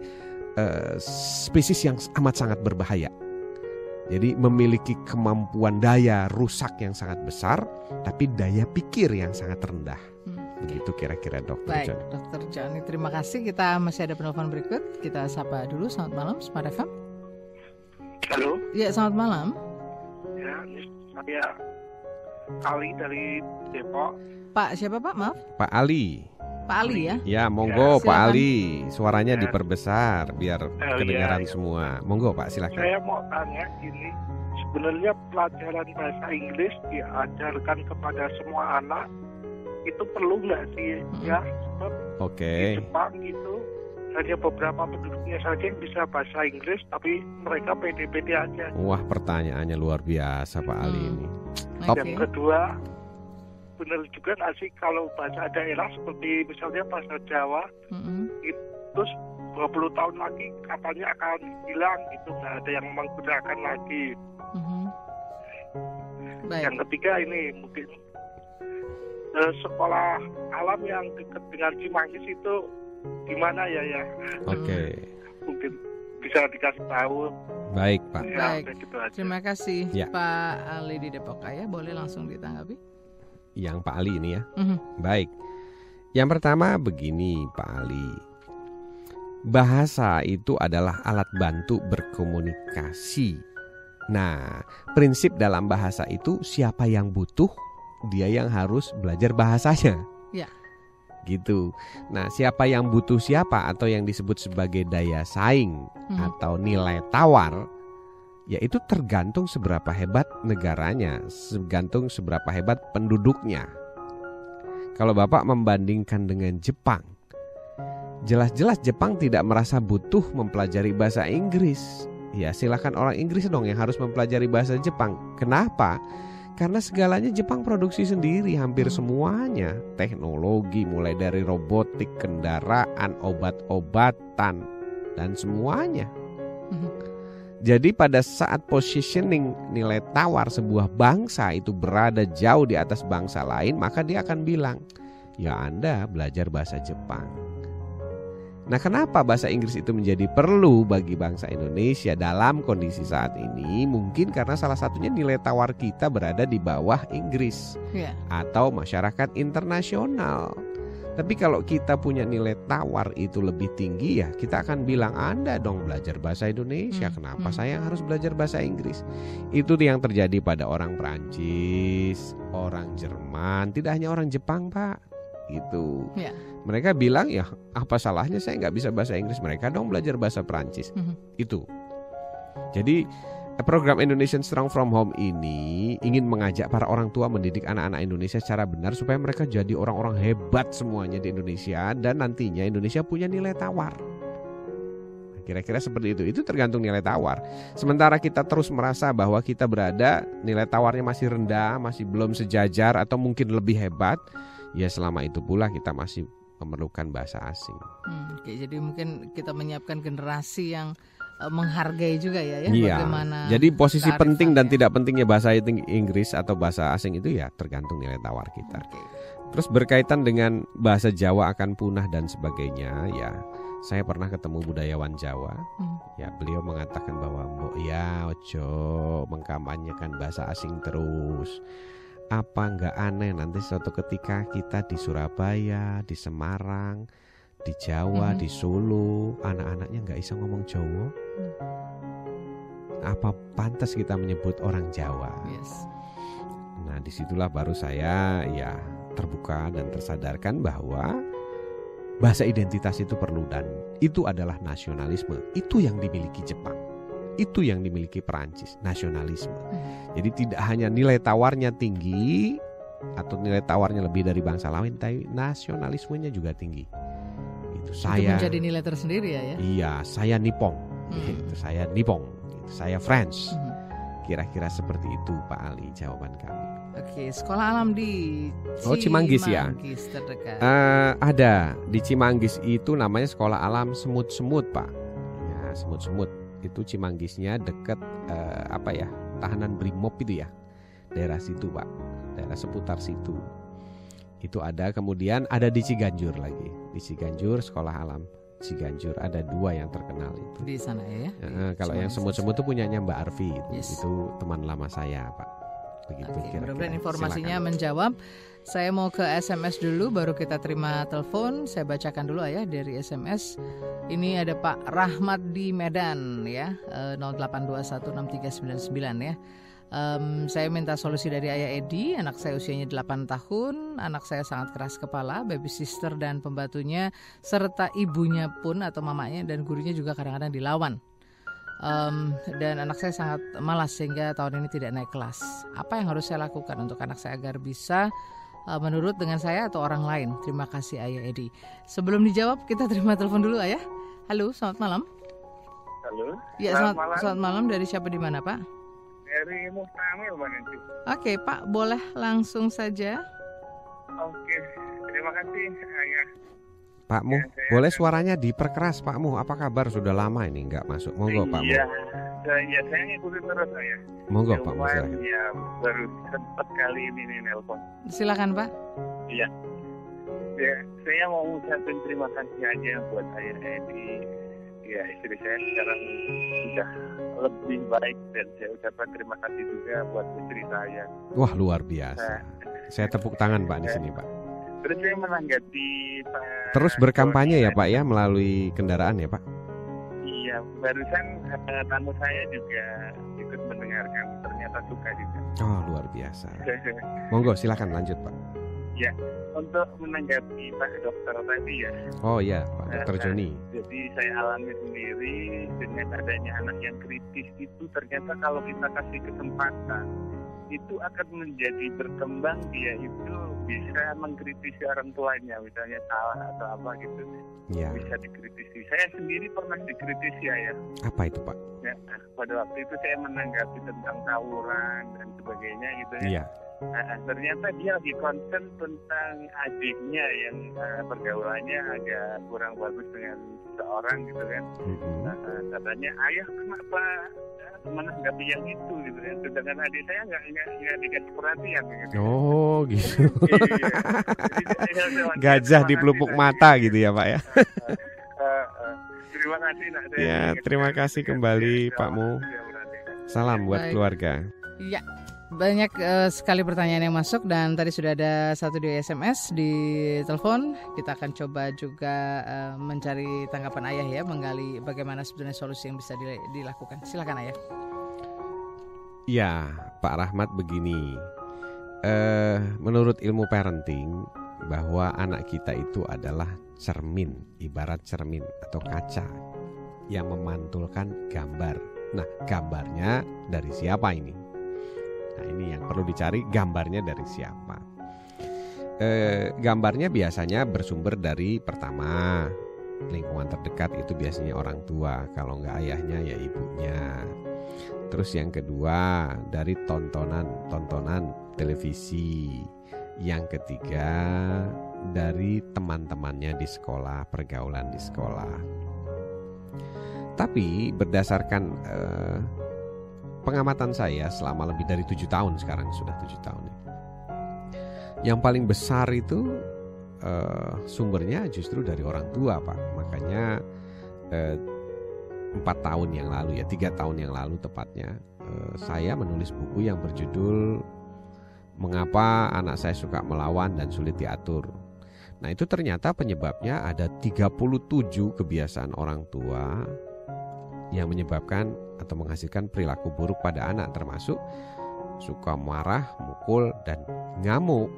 [SPEAKER 2] spesies yang amat sangat berbahaya. Jadi memiliki kemampuan daya rusak yang sangat besar, tapi daya pikir yang sangat rendah. Begitu kira-kira dokter.
[SPEAKER 1] Baik, Johnny. Dokter Johnny, terima kasih. Kita masih ada penelpon berikut. Kita sapa dulu. Selamat malam, Smart FM.
[SPEAKER 3] Halo.
[SPEAKER 1] Ya, selamat malam.
[SPEAKER 3] Ya, saya Ali dari Depok.
[SPEAKER 1] Pak siapa Pak? Maaf.
[SPEAKER 2] Pak Ali.
[SPEAKER 1] Pak Ali ya?
[SPEAKER 2] Ya, monggo ya, Pak Ali. Suaranya diperbesar biar kedengaran semua. Monggo Pak, silakan.
[SPEAKER 3] Saya mau tanya gini. Sebenarnya pelajaran bahasa Inggris diajarkan kepada semua anak itu perlu nggak sih ya? Di Jepang itu hanya beberapa penduduknya saja yang bisa bahasa Inggris, tapi mereka pede-pede aja.
[SPEAKER 2] Wah, pertanyaannya luar biasa Pak Ali ini.
[SPEAKER 3] Yang kedua, benar juga nggak sih kalau bahasa daerah seperti misalnya bahasa Jawa itu 20 tahun lagi katanya akan hilang, gitu, nggak ada yang menggunakan lagi. Yang ketiga ini mungkin sekolah alam yang dekat dengan Cimanggis itu gimana ya? Mungkin bisa dikasih tahu.
[SPEAKER 2] Baik Pak.
[SPEAKER 1] Ya, baik. Gitu aja. Terima kasih ya. Pak Ali di Depok ya, boleh langsung ditanggapi?
[SPEAKER 2] Yang Pak Ali ini ya. Baik. Yang pertama begini Pak Ali. Bahasa itu adalah alat bantu berkomunikasi. Nah, prinsip dalam bahasa itu siapa yang butuh, dia yang harus belajar bahasanya. Ya. Gitu. Nah, siapa yang butuh siapa atau yang disebut sebagai daya saing atau nilai tawar, ya itu tergantung seberapa hebat negaranya, tergantung seberapa hebat penduduknya. Kalau Bapak membandingkan dengan Jepang, jelas-jelas Jepang tidak merasa butuh mempelajari bahasa Inggris. Ya, silakan orang Inggris dong yang harus mempelajari bahasa Jepang. Kenapa? Karena segalanya Jepang produksi sendiri, hampir semuanya. Teknologi mulai dari robotik, kendaraan, obat-obatan, dan semuanya. Jadi pada saat positioning nilai tawar sebuah bangsa itu berada jauh di atas bangsa lain, maka dia akan bilang, ya Anda belajar bahasa Jepang. Nah, kenapa bahasa Inggris itu menjadi perlu bagi bangsa Indonesia dalam kondisi saat ini? Mungkin karena salah satunya nilai tawar kita berada di bawah Inggris atau masyarakat internasional. Tapi kalau kita punya nilai tawar itu lebih tinggi, ya kita akan bilang, Anda dong belajar bahasa Indonesia, kenapa saya harus belajar bahasa Inggris? Itu yang terjadi pada orang Perancis, orang Jerman, tidak hanya orang Jepang, Pak. Gitu. Mereka bilang, ya apa salahnya saya nggak bisa bahasa Inggris, mereka dong belajar bahasa Perancis. Itu. Jadi program Indonesian Strong from Home ini ingin mengajak para orang tua mendidik anak-anak Indonesia secara benar supaya mereka jadi orang-orang hebat semuanya di Indonesia, dan nantinya Indonesia punya nilai tawar. Kira-kira seperti itu. Itu tergantung nilai tawar. Sementara kita terus merasa bahwa kita berada nilai tawarnya masih rendah, masih belum sejajar atau mungkin lebih hebat, ya selama itu pula kita masih memerlukan bahasa asing.
[SPEAKER 1] Jadi mungkin kita menyiapkan generasi yang menghargai juga ya
[SPEAKER 2] bagaimana. Jadi posisi penting dan tidak pentingnya bahasa Inggris atau bahasa asing itu ya tergantung nilai tawar kita. Terus berkaitan dengan bahasa Jawa akan punah dan sebagainya, ya saya pernah ketemu budayawan Jawa. Ya beliau mengatakan bahwa ya ojo mengkampanyekan bahasa asing terus. Apa nggak aneh nanti suatu ketika kita di Surabaya, di Semarang, di Jawa, di Solo, anak-anaknya nggak bisa ngomong Jawa? Apa pantas kita menyebut orang Jawa? Nah, disitulah baru saya ya terbuka dan tersadarkan bahwa bahasa identitas itu perlu, dan itu adalah nasionalisme. Itu yang dimiliki Jepang. Itu yang dimiliki Perancis, nasionalisme. Jadi tidak hanya nilai tawarnya tinggi atau nilai tawarnya lebih dari bangsa lain, tapi nasionalismenya juga tinggi. Itu
[SPEAKER 1] menjadi nilai tersendiri ya?
[SPEAKER 2] Iya, saya Nippon. Itu saya Nippon. Itu saya French. Kira-kira seperti itu Pak Ali jawaban kami.
[SPEAKER 1] Oke, sekolah alam di
[SPEAKER 2] Cimanggis ya.
[SPEAKER 1] Terdekat.
[SPEAKER 2] Ada di Cimanggis itu namanya sekolah alam semut-semut Pak. Ya, semut-semut. Itu Cimanggisnya dekat tahanan Brimob itu ya, daerah situ Pak, daerah seputar situ. Itu ada, kemudian ada di Ciganjur lagi, di Ciganjur sekolah alam Ciganjur ada 2 yang terkenal itu
[SPEAKER 1] di sana ya.
[SPEAKER 2] Kalau yang semut-semut itu punyanya Mbak Arfi itu teman lama saya Pak. Begitu.
[SPEAKER 1] Mudah-mudahan informasinya menjawab. Saya mau ke SMS dulu, baru kita terima telepon. Saya bacakan dulu ya dari SMS. Ini ada Pak Rahmat di Medan ya, 08216399 ya. Saya minta solusi dari Ayah Edi. Anak saya usianya 8 tahun. Anak saya sangat keras kepala. Baby sister dan pembantunya serta ibunya pun atau mamanya dan gurunya juga kadang-kadang dilawan. Dan anak saya sangat malas sehingga tahun ini tidak naik kelas. Apa yang harus saya lakukan untuk anak saya agar bisa menurut dengan saya atau orang lain? Terima kasih Ayah Edi. Sebelum dijawab kita terima telepon dulu Ayah. Halo, selamat malam.
[SPEAKER 6] Halo.
[SPEAKER 1] Ya, selamat malam. Dari siapa di mana Pak?
[SPEAKER 6] Dari Muhtamil Mbak Nanti.
[SPEAKER 1] Oke Pak, boleh langsung saja.
[SPEAKER 6] Oke, terima kasih Ayah.
[SPEAKER 2] Pak Muh, boleh suaranya diperkeras Pak Muh. Apa kabar? Sudah lama ini nggak masuk. Monggo Pak Muh.
[SPEAKER 6] Iya, saya ngikutin terus saya.
[SPEAKER 2] Monggo Pak Muh.
[SPEAKER 6] Ya, baru sempat kali ini nih nelpon.
[SPEAKER 1] Silakan Pak.
[SPEAKER 6] Iya. Ya, saya mau ngucapin terima kasih aja buat Ayah Edi. Ya, istri saya sekarang sudah lebih baik dan saya ucapkan terima kasih juga buat istri saya.
[SPEAKER 2] Wah, luar biasa. Saya tepuk tangan Pak di sini Pak.
[SPEAKER 6] Terus saya menanggapi Pak.
[SPEAKER 2] Terus berkampanye ya Pak ya melalui kendaraan ya Pak?
[SPEAKER 6] Iya, barusan tamu saya juga ikut mendengarkan, ternyata suka juga.
[SPEAKER 2] Oh, luar biasa. Monggo silakan lanjut Pak.
[SPEAKER 6] Ya, untuk menanggapi Pak Dokter tadi ya.
[SPEAKER 2] Oh iya, Pak Dokter Joni.
[SPEAKER 6] Jadi saya alami sendiri dengan adanya anak yang kritis itu, ternyata kalau kita kasih kesempatan itu akan menjadi berkembang, dia itu bisa mengkritisi orang tuanya, misalnya salah atau apa gitu. Ya. Bisa dikritisi. Saya sendiri pernah dikritisi ya.
[SPEAKER 2] Apa itu Pak?
[SPEAKER 6] Ya, pada waktu itu saya menanggapi tentang tawuran dan sebagainya gitu ya.
[SPEAKER 2] Iya.
[SPEAKER 6] ternyata dia lagi concern tentang adiknya yang pergaulannya agak kurang bagus dengan seorang gitu kan. Katanya, ayah kenapa menanggapi yang itu gitu kan, sedangkan adik saya nggak dikasih perhatian gitu.
[SPEAKER 2] Oh gitu. Jadi, gajah di pelupuk mata gitu ya Pak ya.
[SPEAKER 6] Terima kasih nak.
[SPEAKER 2] Ya, terima kasih kembali Pak Mu. Salam buat keluarga.
[SPEAKER 1] Ya, banyak sekali pertanyaan yang masuk dan tadi sudah ada 1-2 SMS di telepon. Kita akan coba juga mencari tanggapan Ayah ya, menggali bagaimana sebenarnya solusi yang bisa dilakukan. Silakan Ayah.
[SPEAKER 2] Ya, Pak Rahmat begini. Menurut ilmu parenting bahwa anak kita itu adalah cermin, ibarat cermin atau kaca yang memantulkan gambar. Nah, gambarnya dari siapa ini? Nah, ini yang perlu dicari, gambarnya dari siapa. Gambarnya biasanya bersumber dari pertama, lingkungan terdekat itu biasanya orang tua. Kalau nggak ayahnya ya ibunya. Terus yang kedua dari tontonan televisi. Yang ketiga dari teman-temannya di sekolah, pergaulan di sekolah. Tapi berdasarkan pengamatan saya selama lebih dari 7 tahun, sekarang sudah 7 tahun ya. Yang paling besar itu sumbernya justru dari orang tua Pak. Makanya 4 tahun yang lalu ya, 3 tahun yang lalu tepatnya, saya menulis buku yang berjudul Mengapa Anak Saya Suka Melawan dan Sulit Diatur. Nah itu ternyata penyebabnya ada 37 kebiasaan orang tua yang menyebabkan atau menghasilkan perilaku buruk pada anak, termasuk suka marah, mukul, dan ngamuk.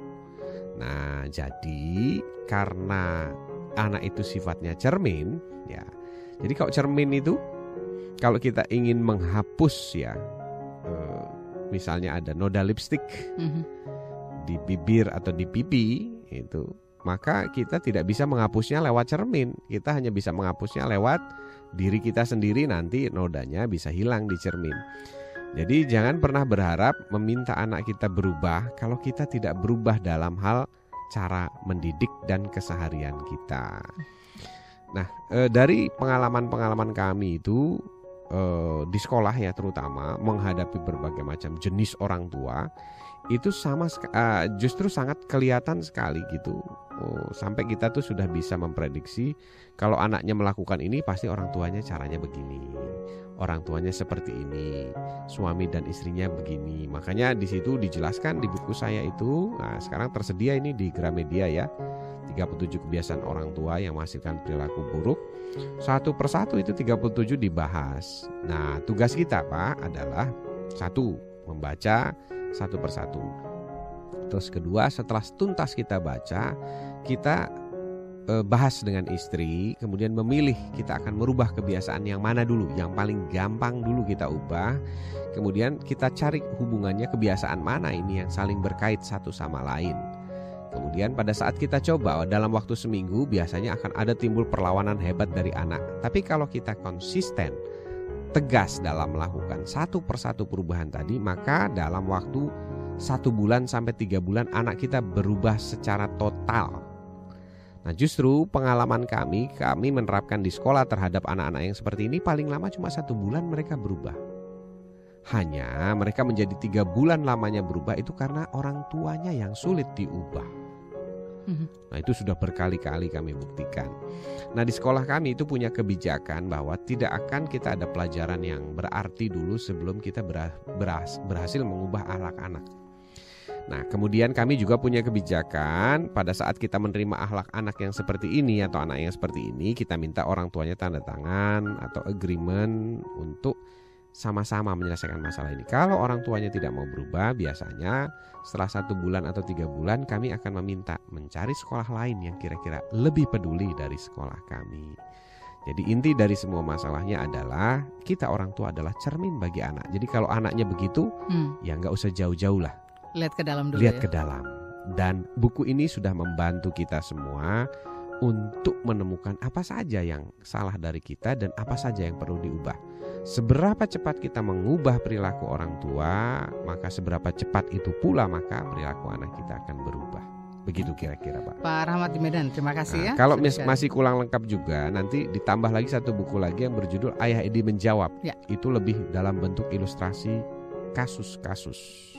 [SPEAKER 2] Nah jadi karena anak itu sifatnya cermin ya. Jadi kalau cermin itu, kalau kita ingin menghapus ya, misalnya ada noda lipstik di bibir atau di pipi itu, maka kita tidak bisa menghapusnya lewat cermin. Kita hanya bisa menghapusnya lewat diri kita sendiri, nanti nodanya bisa hilang di cermin. Jadi jangan pernah berharap meminta anak kita berubah kalau kita tidak berubah dalam hal cara mendidik dan keseharian kita. Nah, dari pengalaman-pengalaman kami itu di sekolah ya, terutama menghadapi berbagai macam jenis orang tua, itu justru sangat kelihatan sekali gitu. Sampai kita tuh sudah bisa memprediksi kalau anaknya melakukan ini pasti orang tuanya caranya begini, orang tuanya seperti ini, suami dan istrinya begini. Makanya di situ dijelaskan di buku saya itu. Nah, sekarang tersedia ini di Gramedia ya, 37 kebiasaan orang tua yang menghasilkan perilaku buruk. Satu persatu itu 37 dibahas. Nah, tugas kita Pak adalah 1, membaca satu persatu. Terus kedua, setelah tuntas kita baca, kita bahas dengan istri, kemudian memilih kita akan merubah kebiasaan yang mana dulu, yang paling gampang dulu kita ubah. Kemudian kita cari hubungannya, kebiasaan mana ini yang saling berkait satu sama lain. Kemudian pada saat kita coba dalam waktu seminggu, biasanya akan ada timbul perlawanan hebat dari anak. Tapi kalau kita konsisten, tegas dalam melakukan satu persatu perubahan tadi, maka dalam waktu 1 bulan sampai 3 bulan anak kita berubah secara total. Nah justru pengalaman kami menerapkan di sekolah terhadap anak-anak yang seperti ini paling lama cuma 1 bulan mereka berubah. Hanya mereka menjadi 3 bulan lamanya berubah itu karena orang tuanya yang sulit diubah. Nah itu sudah berkali-kali kami buktikan. Nah di sekolah kami itu punya kebijakan bahwa tidak akan kita ada pelajaran yang berarti dulu sebelum kita berhasil mengubah akhlak anak. Nah kemudian kami juga punya kebijakan pada saat kita menerima akhlak anak yang seperti ini atau anak yang seperti ini, kita minta orang tuanya tanda tangan atau agreement untuk sama-sama menyelesaikan masalah ini. Kalau orang tuanya tidak mau berubah, biasanya setelah 1 bulan atau 3 bulan kami akan meminta mencari sekolah lain yang kira-kira lebih peduli dari sekolah kami. Jadi inti dari semua masalahnya adalah kita orang tua adalah cermin bagi anak. Jadi kalau anaknya begitu, ya nggak usah jauh-jauh lah.
[SPEAKER 1] Lihat ke dalam dulu.
[SPEAKER 2] Lihat ke dalam. Dan buku ini sudah membantu kita semua untuk menemukan apa saja yang salah dari kita dan apa saja yang perlu diubah. seberapa cepat kita mengubah perilaku orang tua, maka seberapa cepat itu pula maka perilaku anak kita akan berubah. Begitu kira-kira Pak.
[SPEAKER 1] Pak Rahmat di Medan, terima kasih ya.
[SPEAKER 2] Kalau masih kurang lengkap juga, nanti ditambah lagi satu buku lagi yang berjudul Ayah Edi Menjawab. Ya. Itu lebih dalam bentuk ilustrasi kasus-kasus.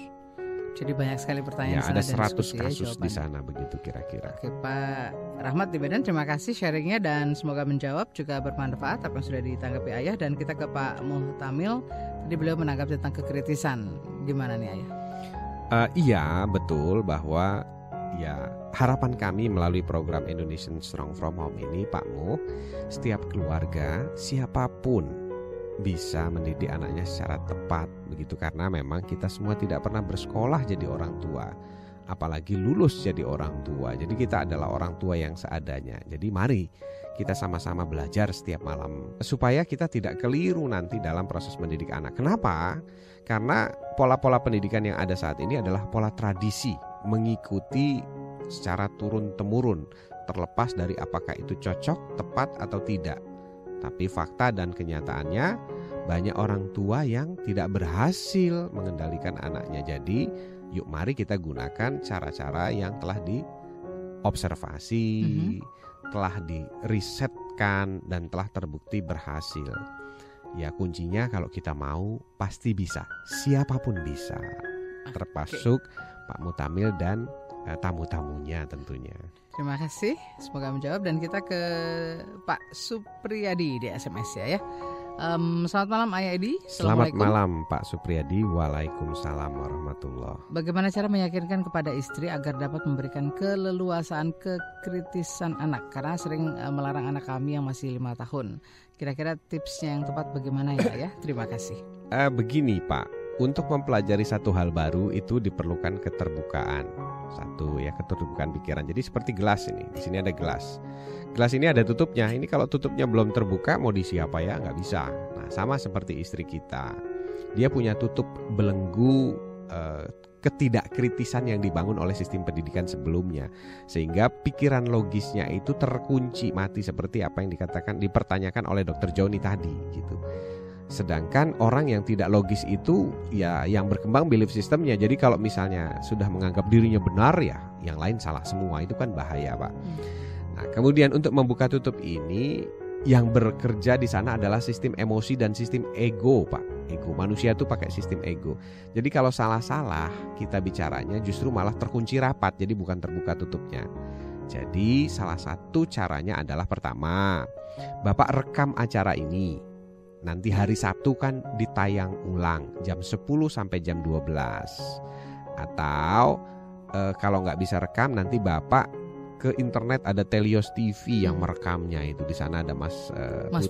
[SPEAKER 1] Jadi banyak sekali pertanyaan.
[SPEAKER 2] Ya, ada 100 kasus di sana, begitu kira-kira.
[SPEAKER 1] Oke Pak Rahmat di Medan, terima kasih sharingnya dan semoga menjawab juga bermanfaat apa yang sudah ditanggapi Ayah. Dan kita ke Pak Muhtamil, tadi beliau menanggapi tentang kekritisan. Gimana nih Ayah?
[SPEAKER 2] Iya betul bahwa ya harapan kami melalui program Indonesian Strong From Home ini Pak Muh, setiap keluarga siapapun bisa mendidik anaknya secara tepat begitu, karena memang kita semua tidak pernah bersekolah jadi orang tua, apalagi lulus jadi orang tua. Jadi kita adalah orang tua yang seadanya. Jadi mari kita sama-sama belajar setiap malam supaya kita tidak keliru nanti dalam proses mendidik anak. Kenapa? Karena pola-pola pendidikan yang ada saat ini adalah pola tradisi, mengikuti secara turun-temurun, terlepas dari apakah itu cocok, tepat atau tidak. Tapi fakta dan kenyataannya banyak orang tua yang tidak berhasil mengendalikan anaknya. Jadi yuk mari kita gunakan cara-cara yang telah diobservasi, telah dirisetkan dan telah terbukti berhasil. Ya kuncinya kalau kita mau pasti bisa, siapapun bisa, termasuk Pak Muhtamil dan tamu-tamunya tentunya.
[SPEAKER 1] Terima kasih, semoga menjawab. Dan kita ke Pak Supriyadi di SMS ya. Selamat malam Ayah Edi.
[SPEAKER 2] Selamat malam Pak Supriyadi. Waalaikumsalam warahmatullahi.
[SPEAKER 1] Bagaimana cara meyakinkan kepada istri agar dapat memberikan keleluasaan kekritisan anak? Karena sering melarang anak kami yang masih 5 tahun. Kira-kira tipsnya yang tepat bagaimana ya? Terima kasih.
[SPEAKER 2] Begini Pak, untuk mempelajari satu hal baru itu diperlukan keterbukaan. Satu ya, keterbukaan pikiran. Jadi seperti gelas ini. Di sini ada gelas. Gelas ini ada tutupnya. Ini kalau tutupnya belum terbuka mau diisi apa ya? Nggak bisa. Nah sama seperti istri kita. Dia punya tutup belenggu ketidakkritisan yang dibangun oleh sistem pendidikan sebelumnya. Sehingga pikiran logisnya itu terkunci mati seperti apa yang dipertanyakan oleh Dr. Joni tadi gitu. Sedangkan orang yang tidak logis itu ya yang berkembang belief sistemnya. Jadi kalau misalnya sudah menganggap dirinya benar ya yang lain salah semua, itu kan bahaya Pak. Nah kemudian untuk membuka tutup ini yang bekerja di sana adalah sistem emosi dan sistem ego Pak. Ego manusia itu pakai sistem ego. Jadi kalau salah-salah kita bicaranya justru malah terkunci rapat, jadi bukan terbuka tutupnya. Jadi salah satu caranya adalah pertama, Bapak rekam acara ini. Nanti hari Sabtu kan ditayang ulang jam 10 sampai jam 12. Atau kalau nggak bisa rekam nanti Bapak ke internet, ada Telios TV yang merekamnya itu. Di sana ada Mas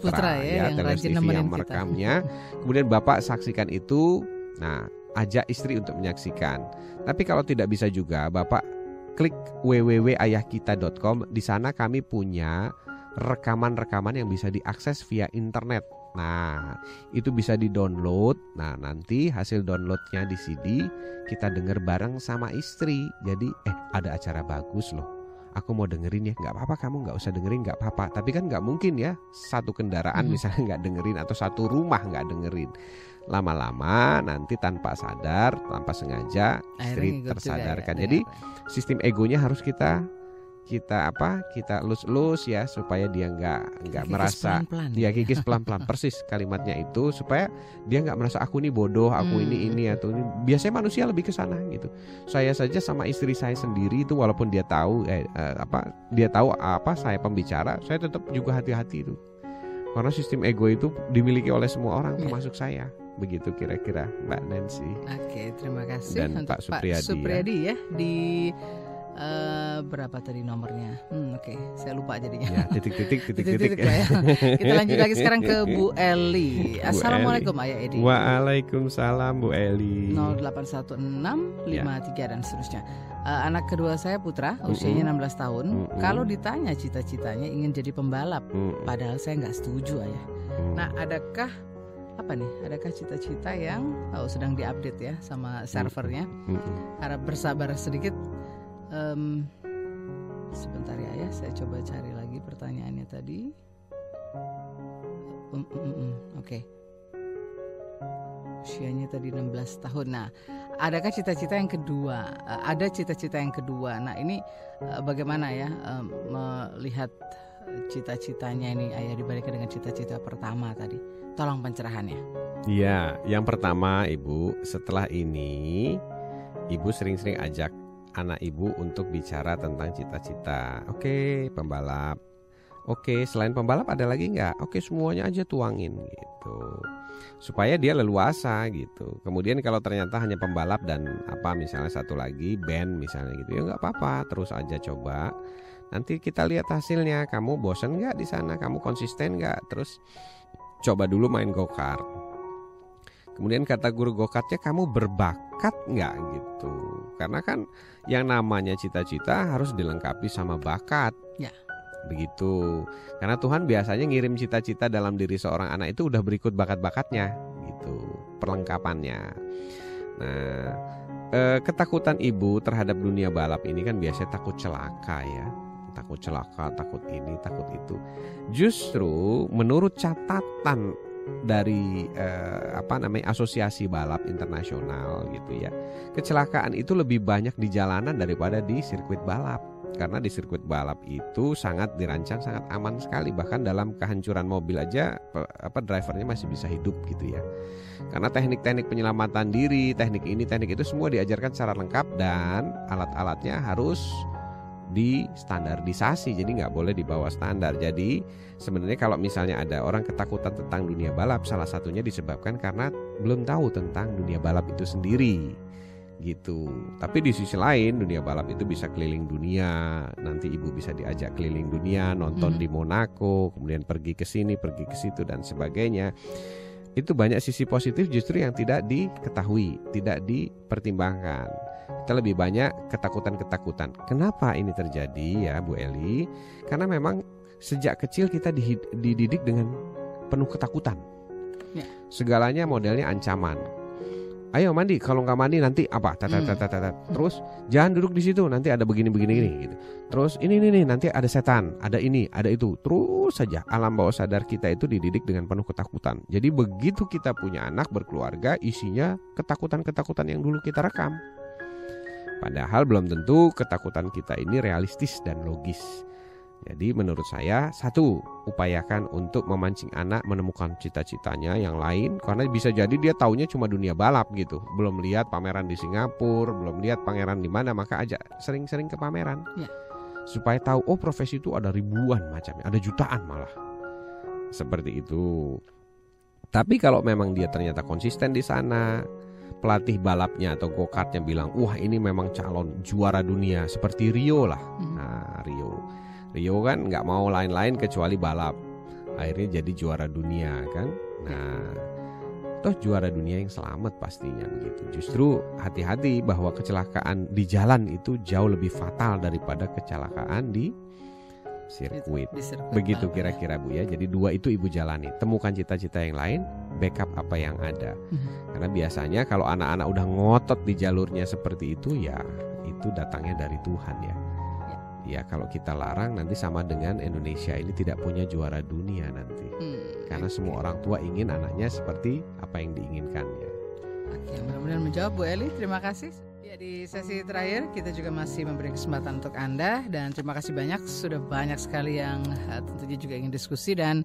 [SPEAKER 2] Putra ya yang Telios TV yang merekamnya. Kemudian Bapak saksikan itu. Nah, ajak istri untuk menyaksikan. Tapi kalau tidak bisa juga Bapak klik www.ayahkita.com. Di sana kami punya rekaman-rekaman yang bisa diakses via internet. Nah, itu bisa di-download. Nah, nanti hasil downloadnya di CD kita denger bareng sama istri. Jadi, ada acara bagus loh, aku mau dengerin ya. Gak apa-apa, kamu gak usah dengerin, gak apa-apa. Tapi kan gak mungkin ya satu kendaraan misalnya gak dengerin, atau satu rumah gak dengerin. Lama-lama nanti tanpa sadar, tanpa sengaja istri tersadarkan. Jadi sistem egonya harus kita lus-lus ya, supaya dia nggak merasa pelan-pelan, ya kikis pelan-pelan. Persis kalimatnya itu, supaya dia nggak merasa aku ini bodoh, aku ini atau ini. Biasanya manusia lebih ke sana gitu. Saya saja sama istri saya sendiri itu walaupun dia tahu apa saya pembicara, saya tetap juga hati-hati itu. Karena sistem ego itu dimiliki oleh semua orang termasuk saya. Begitu kira-kira Mbak Nancy.
[SPEAKER 1] Oke, terima kasih
[SPEAKER 2] dan
[SPEAKER 1] untuk
[SPEAKER 2] Pak Supriyadi
[SPEAKER 1] ya di berapa tadi nomornya? Oke, saya lupa jadinya.
[SPEAKER 2] Ya, titik.
[SPEAKER 1] Ya. Kita lanjut lagi sekarang ke Bu Eli. Assalamualaikum Ayah Edi.
[SPEAKER 2] Waalaikumsalam Bu Eli.
[SPEAKER 1] 081653 dan seterusnya. Anak kedua saya Putra, usianya 16 tahun. Kalau ditanya cita-citanya ingin jadi pembalap, padahal saya nggak setuju Ayah. Nah, adakah cita-cita yang sedang diupdate ya sama servernya? Harap bersabar sedikit. Sebentar ya Ayah, saya coba cari lagi pertanyaannya tadi. Oke. usianya tadi 16 tahun. Nah, adakah cita-cita yang kedua? Ada cita-cita yang kedua. Nah, ini bagaimana ya melihat cita-citanya ini Ayah dibandingkan dengan cita-cita pertama tadi? Tolong pencerahannya.
[SPEAKER 2] Iya, yang pertama Ibu, setelah ini Ibu sering-sering ajak anak Ibu untuk bicara tentang cita-cita. Oke, pembalap. Oke, selain pembalap ada lagi nggak? Oke, semuanya aja tuangin gitu. Supaya dia leluasa gitu. Kemudian kalau ternyata hanya pembalap dan misalnya satu lagi band misalnya gitu, ya nggak apa-apa, terus aja coba. Nanti kita lihat hasilnya. Kamu bosan nggak di sana? Kamu konsisten nggak? Terus coba dulu main go-kart. Kemudian kata guru go-kartnya, kamu berbakat nggak gitu. Karena kan yang namanya cita-cita harus dilengkapi sama bakat.
[SPEAKER 1] Ya.
[SPEAKER 2] Begitu. Karena Tuhan biasanya ngirim cita-cita dalam diri seorang anak itu udah berikut bakat-bakatnya gitu, perlengkapannya. Nah, ketakutan ibu terhadap dunia balap ini kan biasanya takut celaka ya. Takut celaka, takut ini, takut itu. Justru menurut catatan dari Asosiasi Balap Internasional gitu ya, kecelakaan itu lebih banyak di jalanan daripada di sirkuit balap. Karena di sirkuit balap itu sangat dirancang, sangat aman sekali. Bahkan dalam kehancuran mobil aja drivernya masih bisa hidup gitu ya. Karena teknik-teknik penyelamatan diri, teknik ini, teknik itu semua diajarkan secara lengkap. Dan alat-alatnya harus di-standarisasi, jadi nggak boleh di bawah standar. Jadi sebenarnya kalau misalnya ada orang ketakutan tentang dunia balap, salah satunya disebabkan karena belum tahu tentang dunia balap itu sendiri gitu. Tapi di sisi lain dunia balap itu bisa keliling dunia. Nanti ibu bisa diajak keliling dunia, nonton di Monaco, kemudian pergi ke sini, pergi ke situ dan sebagainya. Itu banyak sisi positif justru yang tidak diketahui, tidak dipertimbangkan. Kita lebih banyak ketakutan-ketakutan. Kenapa ini terjadi ya Bu Eli? Karena memang sejak kecil kita dididik dengan penuh ketakutan. Ya. Segalanya modelnya ancaman. Ayo mandi, kalau nggak mandi nanti apa? Terus jangan duduk di situ, nanti ada begini-begini gitu. Terus ini nanti ada setan, ada ini, ada itu. Terus saja alam bawah sadar kita itu dididik dengan penuh ketakutan. Jadi begitu kita punya anak berkeluarga, isinya ketakutan-ketakutan yang dulu kita rekam. Padahal belum tentu ketakutan kita ini realistis dan logis. Jadi menurut saya, satu, upayakan untuk memancing anak menemukan cita-citanya yang lain. Karena bisa jadi dia taunya cuma dunia balap gitu. Belum lihat pameran di Singapura, belum lihat pangeran di mana, maka ajak sering-sering ke pameran. Ya. Supaya tahu, oh profesi itu ada ribuan macamnya, ada jutaan malah. Seperti itu. Tapi kalau memang dia ternyata konsisten di sana, pelatih balapnya atau go-kartnya bilang, wah ini memang calon juara dunia seperti Rio lah. Nah Rio kan nggak mau lain-lain kecuali balap, akhirnya jadi juara dunia kan. Nah toh juara dunia yang selamat pastinya begitu. Justru hati-hati bahwa kecelakaan di jalan itu jauh lebih fatal daripada kecelakaan di sirkuit. Begitu kira-kira Bu ya. Jadi dua itu ibu jalani. Temukan cita-cita yang lain, backup apa yang ada. Karena biasanya kalau anak-anak udah ngotot di jalurnya seperti itu, ya itu datangnya dari Tuhan ya. Ya kalau kita larang nanti sama dengan Indonesia ini tidak punya juara dunia nanti. Karena semua orang tua ingin anaknya seperti apa yang diinginkannya.
[SPEAKER 1] Oke, mudah-mudahan menjawab Bu Eli. Terima kasih. Ya, di sesi terakhir kita juga masih memberi kesempatan untuk Anda. Dan terima kasih banyak, sudah banyak sekali yang tentunya juga ingin diskusi. Dan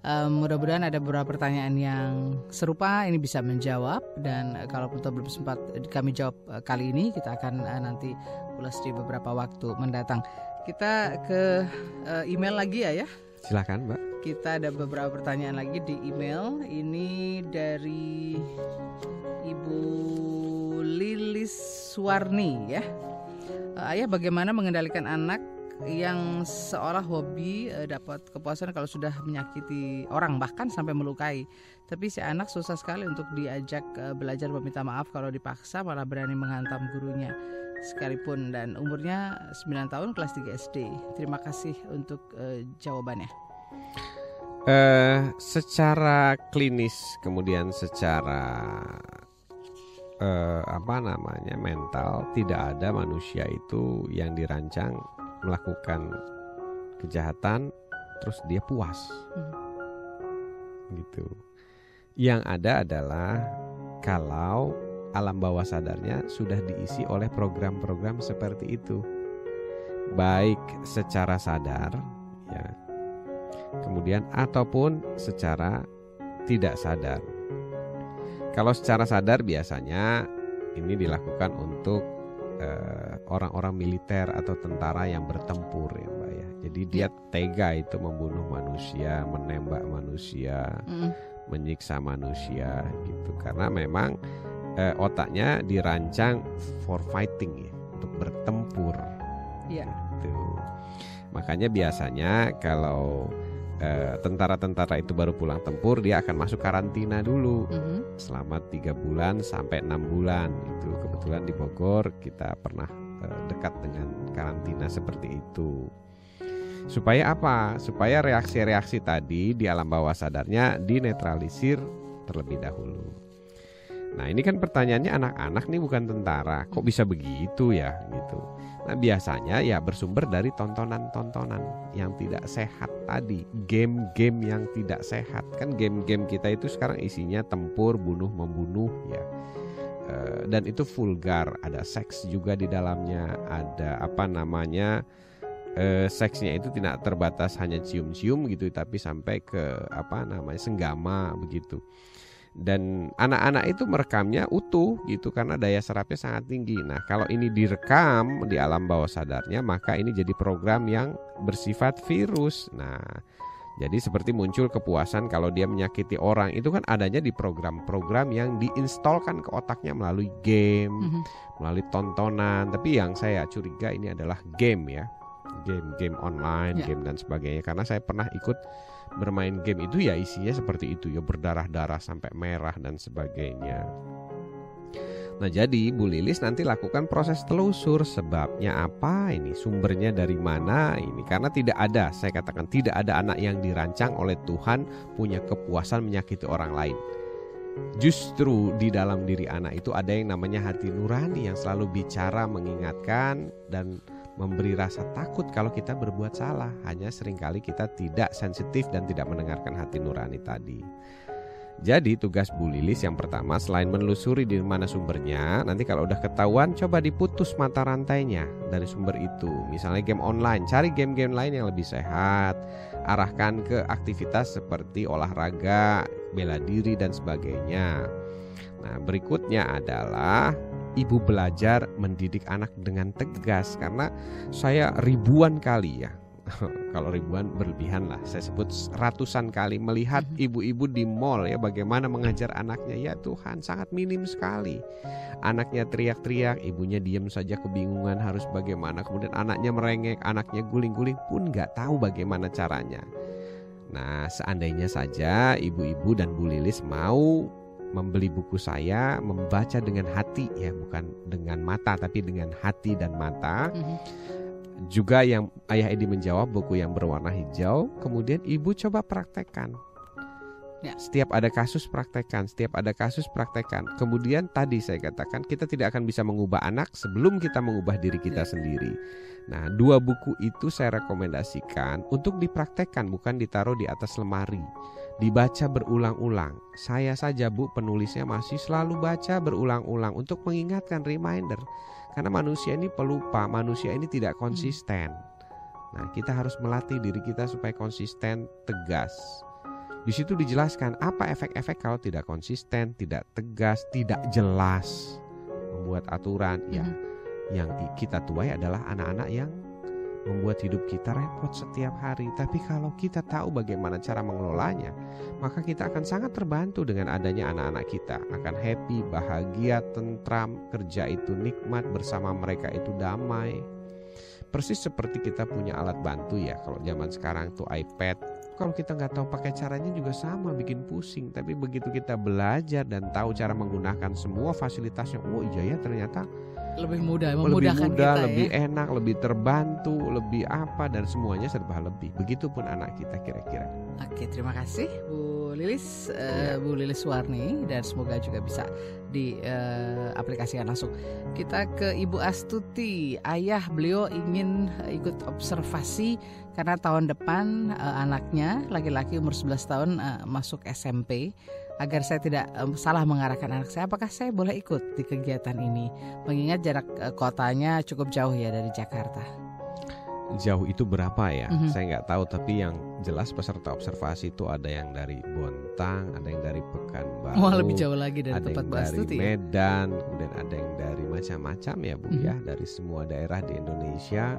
[SPEAKER 1] mudah-mudahan ada beberapa pertanyaan yang serupa ini bisa menjawab. Dan kalaupun belum sempat kami jawab kali ini, kita akan nanti ulas di beberapa waktu mendatang. Kita ke email lagi ya.
[SPEAKER 2] Silakan Mbak.
[SPEAKER 1] Kita ada beberapa pertanyaan lagi di email. Ini dari Ibu Lilis Suwarni ya. Ayah, bagaimana mengendalikan anak yang seolah hobi dapat kepuasan kalau sudah menyakiti orang, bahkan sampai melukai. Tapi si anak susah sekali untuk diajak belajar meminta maaf. Kalau dipaksa malah berani menghantam gurunya sekalipun. Dan umurnya 9 tahun, kelas 3 SD. Terima kasih untuk jawabannya.
[SPEAKER 2] Secara klinis, kemudian secara mental, tidak ada manusia itu yang dirancang melakukan kejahatan terus dia puas gitu. Yang ada adalah kalau alam bawah sadarnya sudah diisi oleh program-program seperti itu, baik secara sadar ya, kemudian ataupun secara tidak sadar. Kalau secara sadar biasanya ini dilakukan untuk orang-orang militer atau tentara yang bertempur ya Mbak ya. Jadi dia tega itu membunuh manusia, menembak manusia, menyiksa manusia gitu. Karena memang otaknya dirancang for fighting ya, untuk bertempur. Gitu. Makanya biasanya kalau tentara-tentara itu baru pulang tempur, dia akan masuk karantina dulu selama 3 bulan sampai 6 bulan. Itu kebetulan di Bogor kita pernah dekat dengan karantina seperti itu. Supaya apa? Supaya reaksi-reaksi tadi di alam bawah sadarnya dinetralisir terlebih dahulu. Nah ini kan pertanyaannya, anak-anak nih bukan tentara, kok bisa begitu ya gitu. Nah biasanya ya bersumber dari tontonan-tontonan yang tidak sehat tadi, game-game yang tidak sehat. Kan game-game kita itu sekarang isinya tempur, bunuh-membunuh ya. Dan itu vulgar, ada seks juga di dalamnya, ada seksnya itu tidak terbatas hanya cium-cium gitu, tapi sampai ke senggama begitu. Dan anak-anak itu merekamnya utuh gitu karena daya serapnya sangat tinggi. Nah kalau ini direkam di alam bawah sadarnya, maka ini jadi program yang bersifat virus. Nah jadi seperti muncul kepuasan kalau dia menyakiti orang, itu kan adanya di program-program yang diinstalkan ke otaknya melalui game, melalui tontonan. Tapi yang saya curiga ini adalah game ya, game online, game dan sebagainya. Karena saya pernah ikut bermain game itu ya, isinya seperti itu ya, berdarah-darah sampai merah dan sebagainya. Nah jadi Bu Lilis nanti lakukan proses telusur, sebabnya apa ini, sumbernya dari mana ini. Karena tidak ada, saya katakan tidak ada anak yang dirancang oleh Tuhan punya kepuasan menyakiti orang lain. Justru di dalam diri anak itu ada yang namanya hati nurani yang selalu bicara, mengingatkan dan memberi rasa takut kalau kita berbuat salah. Hanya seringkali kita tidak sensitif dan tidak mendengarkan hati nurani tadi. Jadi tugas Bu Lilis yang pertama, selain menelusuri di mana sumbernya, nanti kalau udah ketahuan coba diputus mata rantainya dari sumber itu. Misalnya game online, cari game-game lain yang lebih sehat, arahkan ke aktivitas seperti olahraga, bela diri dan sebagainya. Nah berikutnya adalah ibu belajar mendidik anak dengan tegas. Karena saya ribuan kali ya, kalau ribuan berlebihan lah, saya sebut ratusan kali melihat ibu-ibu di mall ya, bagaimana mengajar anaknya. Ya Tuhan, sangat minim sekali. Anaknya teriak-teriak, ibunya diam saja kebingungan harus bagaimana. Kemudian anaknya merengek, anaknya guling-guling pun gak tahu bagaimana caranya. Nah seandainya saja ibu-ibu dan Bu Lilis mau membeli buku saya, membaca dengan hati ya, bukan dengan mata tapi dengan hati dan mata. Juga yang Ayah Edi menjawab, buku yang berwarna hijau. Kemudian ibu coba praktekkan ya. Setiap ada kasus praktekkan, setiap ada kasus praktekkan. Kemudian tadi saya katakan, kita tidak akan bisa mengubah anak sebelum kita mengubah diri kita sendiri. Nah 2 buku itu saya rekomendasikan untuk dipraktekkan, bukan ditaruh di atas lemari, dibaca berulang-ulang. Saya saja Bu, penulisnya masih selalu baca berulang-ulang untuk mengingatkan, reminder. Karena manusia ini pelupa, manusia ini tidak konsisten. Nah kita harus melatih diri kita supaya konsisten, tegas. Di situ dijelaskan apa efek-efek kalau tidak konsisten, tidak tegas, tidak jelas, membuat aturan. Ya, yang kita tuai adalah anak-anak yang membuat hidup kita repot setiap hari. Tapi kalau kita tahu bagaimana cara mengelolanya, maka kita akan sangat terbantu dengan adanya anak-anak kita. Akan happy, bahagia, tentram, kerja itu nikmat, bersama mereka itu damai. Persis seperti kita punya alat bantu ya. Kalau zaman sekarang tuh iPad, kalau kita nggak tahu pakai caranya juga sama, bikin pusing. Tapi begitu kita belajar dan tahu cara menggunakan semua fasilitasnya, oh iya ya ternyata
[SPEAKER 1] lebih mudah, memudahkan kita,
[SPEAKER 2] lebih
[SPEAKER 1] ya?
[SPEAKER 2] enak, lebih terbantu, lebih apa, dan semuanya serba lebih. Begitupun anak kita kira-kira.
[SPEAKER 1] Oke, terima kasih Bu Lilis, Bu Lilis Warni, dan semoga juga bisa diaplikasikan langsung. Kita ke Ibu Astuti. Ayah beliau ingin ikut observasi karena tahun depan anaknya laki-laki umur 11 tahun masuk SMP. Agar saya tidak salah mengarahkan anak saya, apakah saya boleh ikut di kegiatan ini? Mengingat jarak kotanya cukup jauh ya dari Jakarta.
[SPEAKER 2] Jauh itu berapa ya? Saya nggak tahu, tapi yang jelas peserta observasi itu ada yang dari Bontang, ada yang dari Pekanbaru,
[SPEAKER 1] lebih jauh lagi dari tempat Bu Astuti,
[SPEAKER 2] dari Medan, kemudian ada yang dari macam-macam ya Bu ya, dari semua daerah di Indonesia.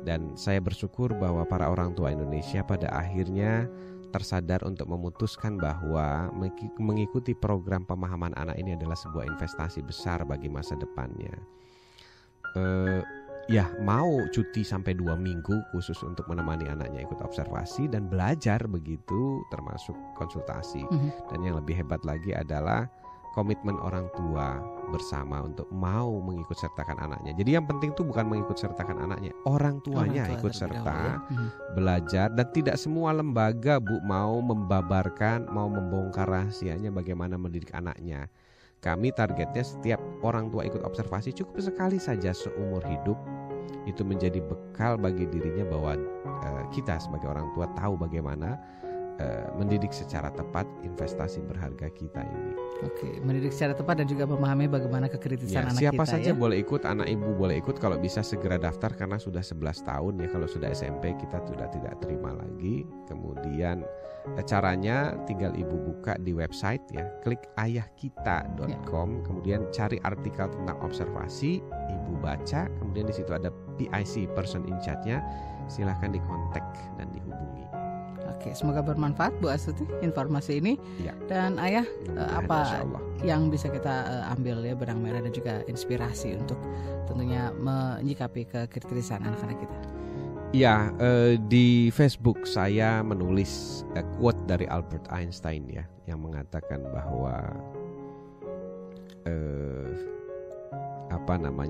[SPEAKER 2] Dan saya bersyukur bahwa para orang tua Indonesia pada akhirnya tersadar untuk memutuskan bahwa mengikuti program pemahaman anak ini adalah sebuah investasi besar bagi masa depannya. Ya mau cuti sampai 2 minggu khusus untuk menemani anaknya ikut observasi dan belajar begitu, termasuk konsultasi. Dan yang lebih hebat lagi adalah komitmen orang tua bersama untuk mau mengikut sertakan anaknya. Jadi yang penting tuh bukan mengikut sertakan anaknya, orang tuanya ikut serta belajar. Dan tidak semua lembaga Bu mau membabarkan, mau membongkar rahasianya bagaimana mendidik anaknya. Kami targetnya setiap orang tua ikut observasi cukup sekali saja seumur hidup. Itu menjadi bekal bagi dirinya bahwa kita sebagai orang tua tahu bagaimana mendidik secara tepat investasi berharga kita ini.
[SPEAKER 1] Oke, mendidik secara tepat dan juga memahami bagaimana kekritisan anak
[SPEAKER 2] siapa
[SPEAKER 1] kita.
[SPEAKER 2] Siapa saja boleh ikut, anak ibu boleh ikut, kalau bisa segera daftar karena sudah 11 tahun ya. Kalau sudah SMP kita sudah tidak terima lagi. Kemudian caranya tinggal ibu buka di website ya, klik ayahkita.com, kemudian cari artikel tentang observasi, ibu baca, kemudian di situ ada PIC, person in charge-nya, silahkan dikontak dan dihubungi.
[SPEAKER 1] Oke, semoga bermanfaat Bu Astuti informasi ini. Ya. Dan Ayah, apa yang bisa kita ambil ya, benang merah dan juga inspirasi untuk tentunya menyikapi kekritisan anak-anak kita?
[SPEAKER 2] Ya, di Facebook saya menulis quote dari Albert Einstein ya, yang mengatakan bahwa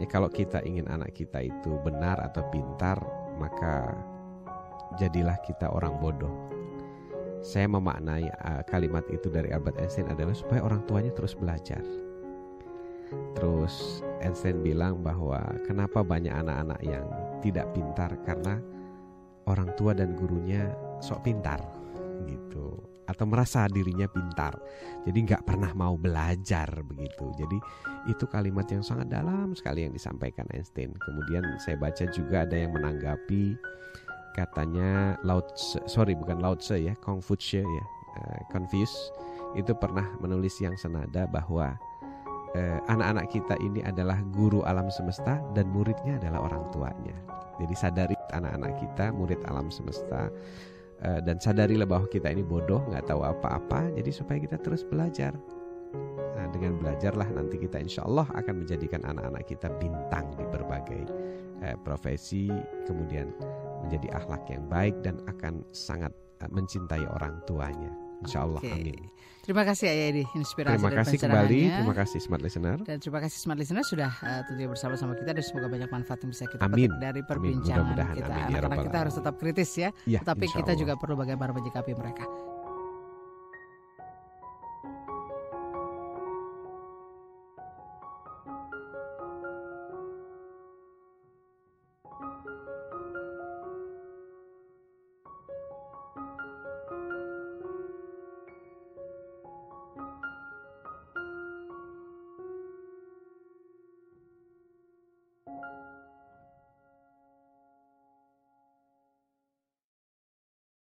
[SPEAKER 2] kalau kita ingin anak kita itu benar atau pintar, maka jadilah kita orang bodoh. Saya memaknai kalimat itu dari Albert Einstein adalah supaya orang tuanya terus belajar. Terus Einstein bilang bahwa kenapa banyak anak-anak yang tidak pintar, karena orang tua dan gurunya sok pintar gitu, atau merasa dirinya pintar, jadi nggak pernah mau belajar begitu. Jadi itu kalimat yang sangat dalam sekali yang disampaikan Einstein. Kemudian saya baca juga ada yang menanggapi, katanya Confucius ya, Confucius itu pernah menulis yang senada bahwa anak-anak kita ini adalah guru alam semesta dan muridnya adalah orang tuanya. Jadi sadari anak-anak kita murid alam semesta, dan sadarilah bahwa kita ini bodoh, nggak tahu apa-apa. Jadi supaya kita terus belajar. Nah, dengan belajarlah nanti kita insya Allah akan menjadikan anak-anak kita bintang di berbagai profesi, kemudian menjadi akhlak yang baik dan akan sangat mencintai orang tuanya. Insya Allah, amin.
[SPEAKER 1] Terima kasih Ayah Edi, inspirasi
[SPEAKER 2] terima kasih kembali, terima kasih Smart Listener.
[SPEAKER 1] Dan terima kasih Smart Listener sudah tentunya bersama-sama kita, dan semoga banyak manfaat yang bisa kita petik dari perbincangan kita. Anak-anak kita harus tetap kritis ya, tetapi kita juga perlu bagaimana menyikapi mereka.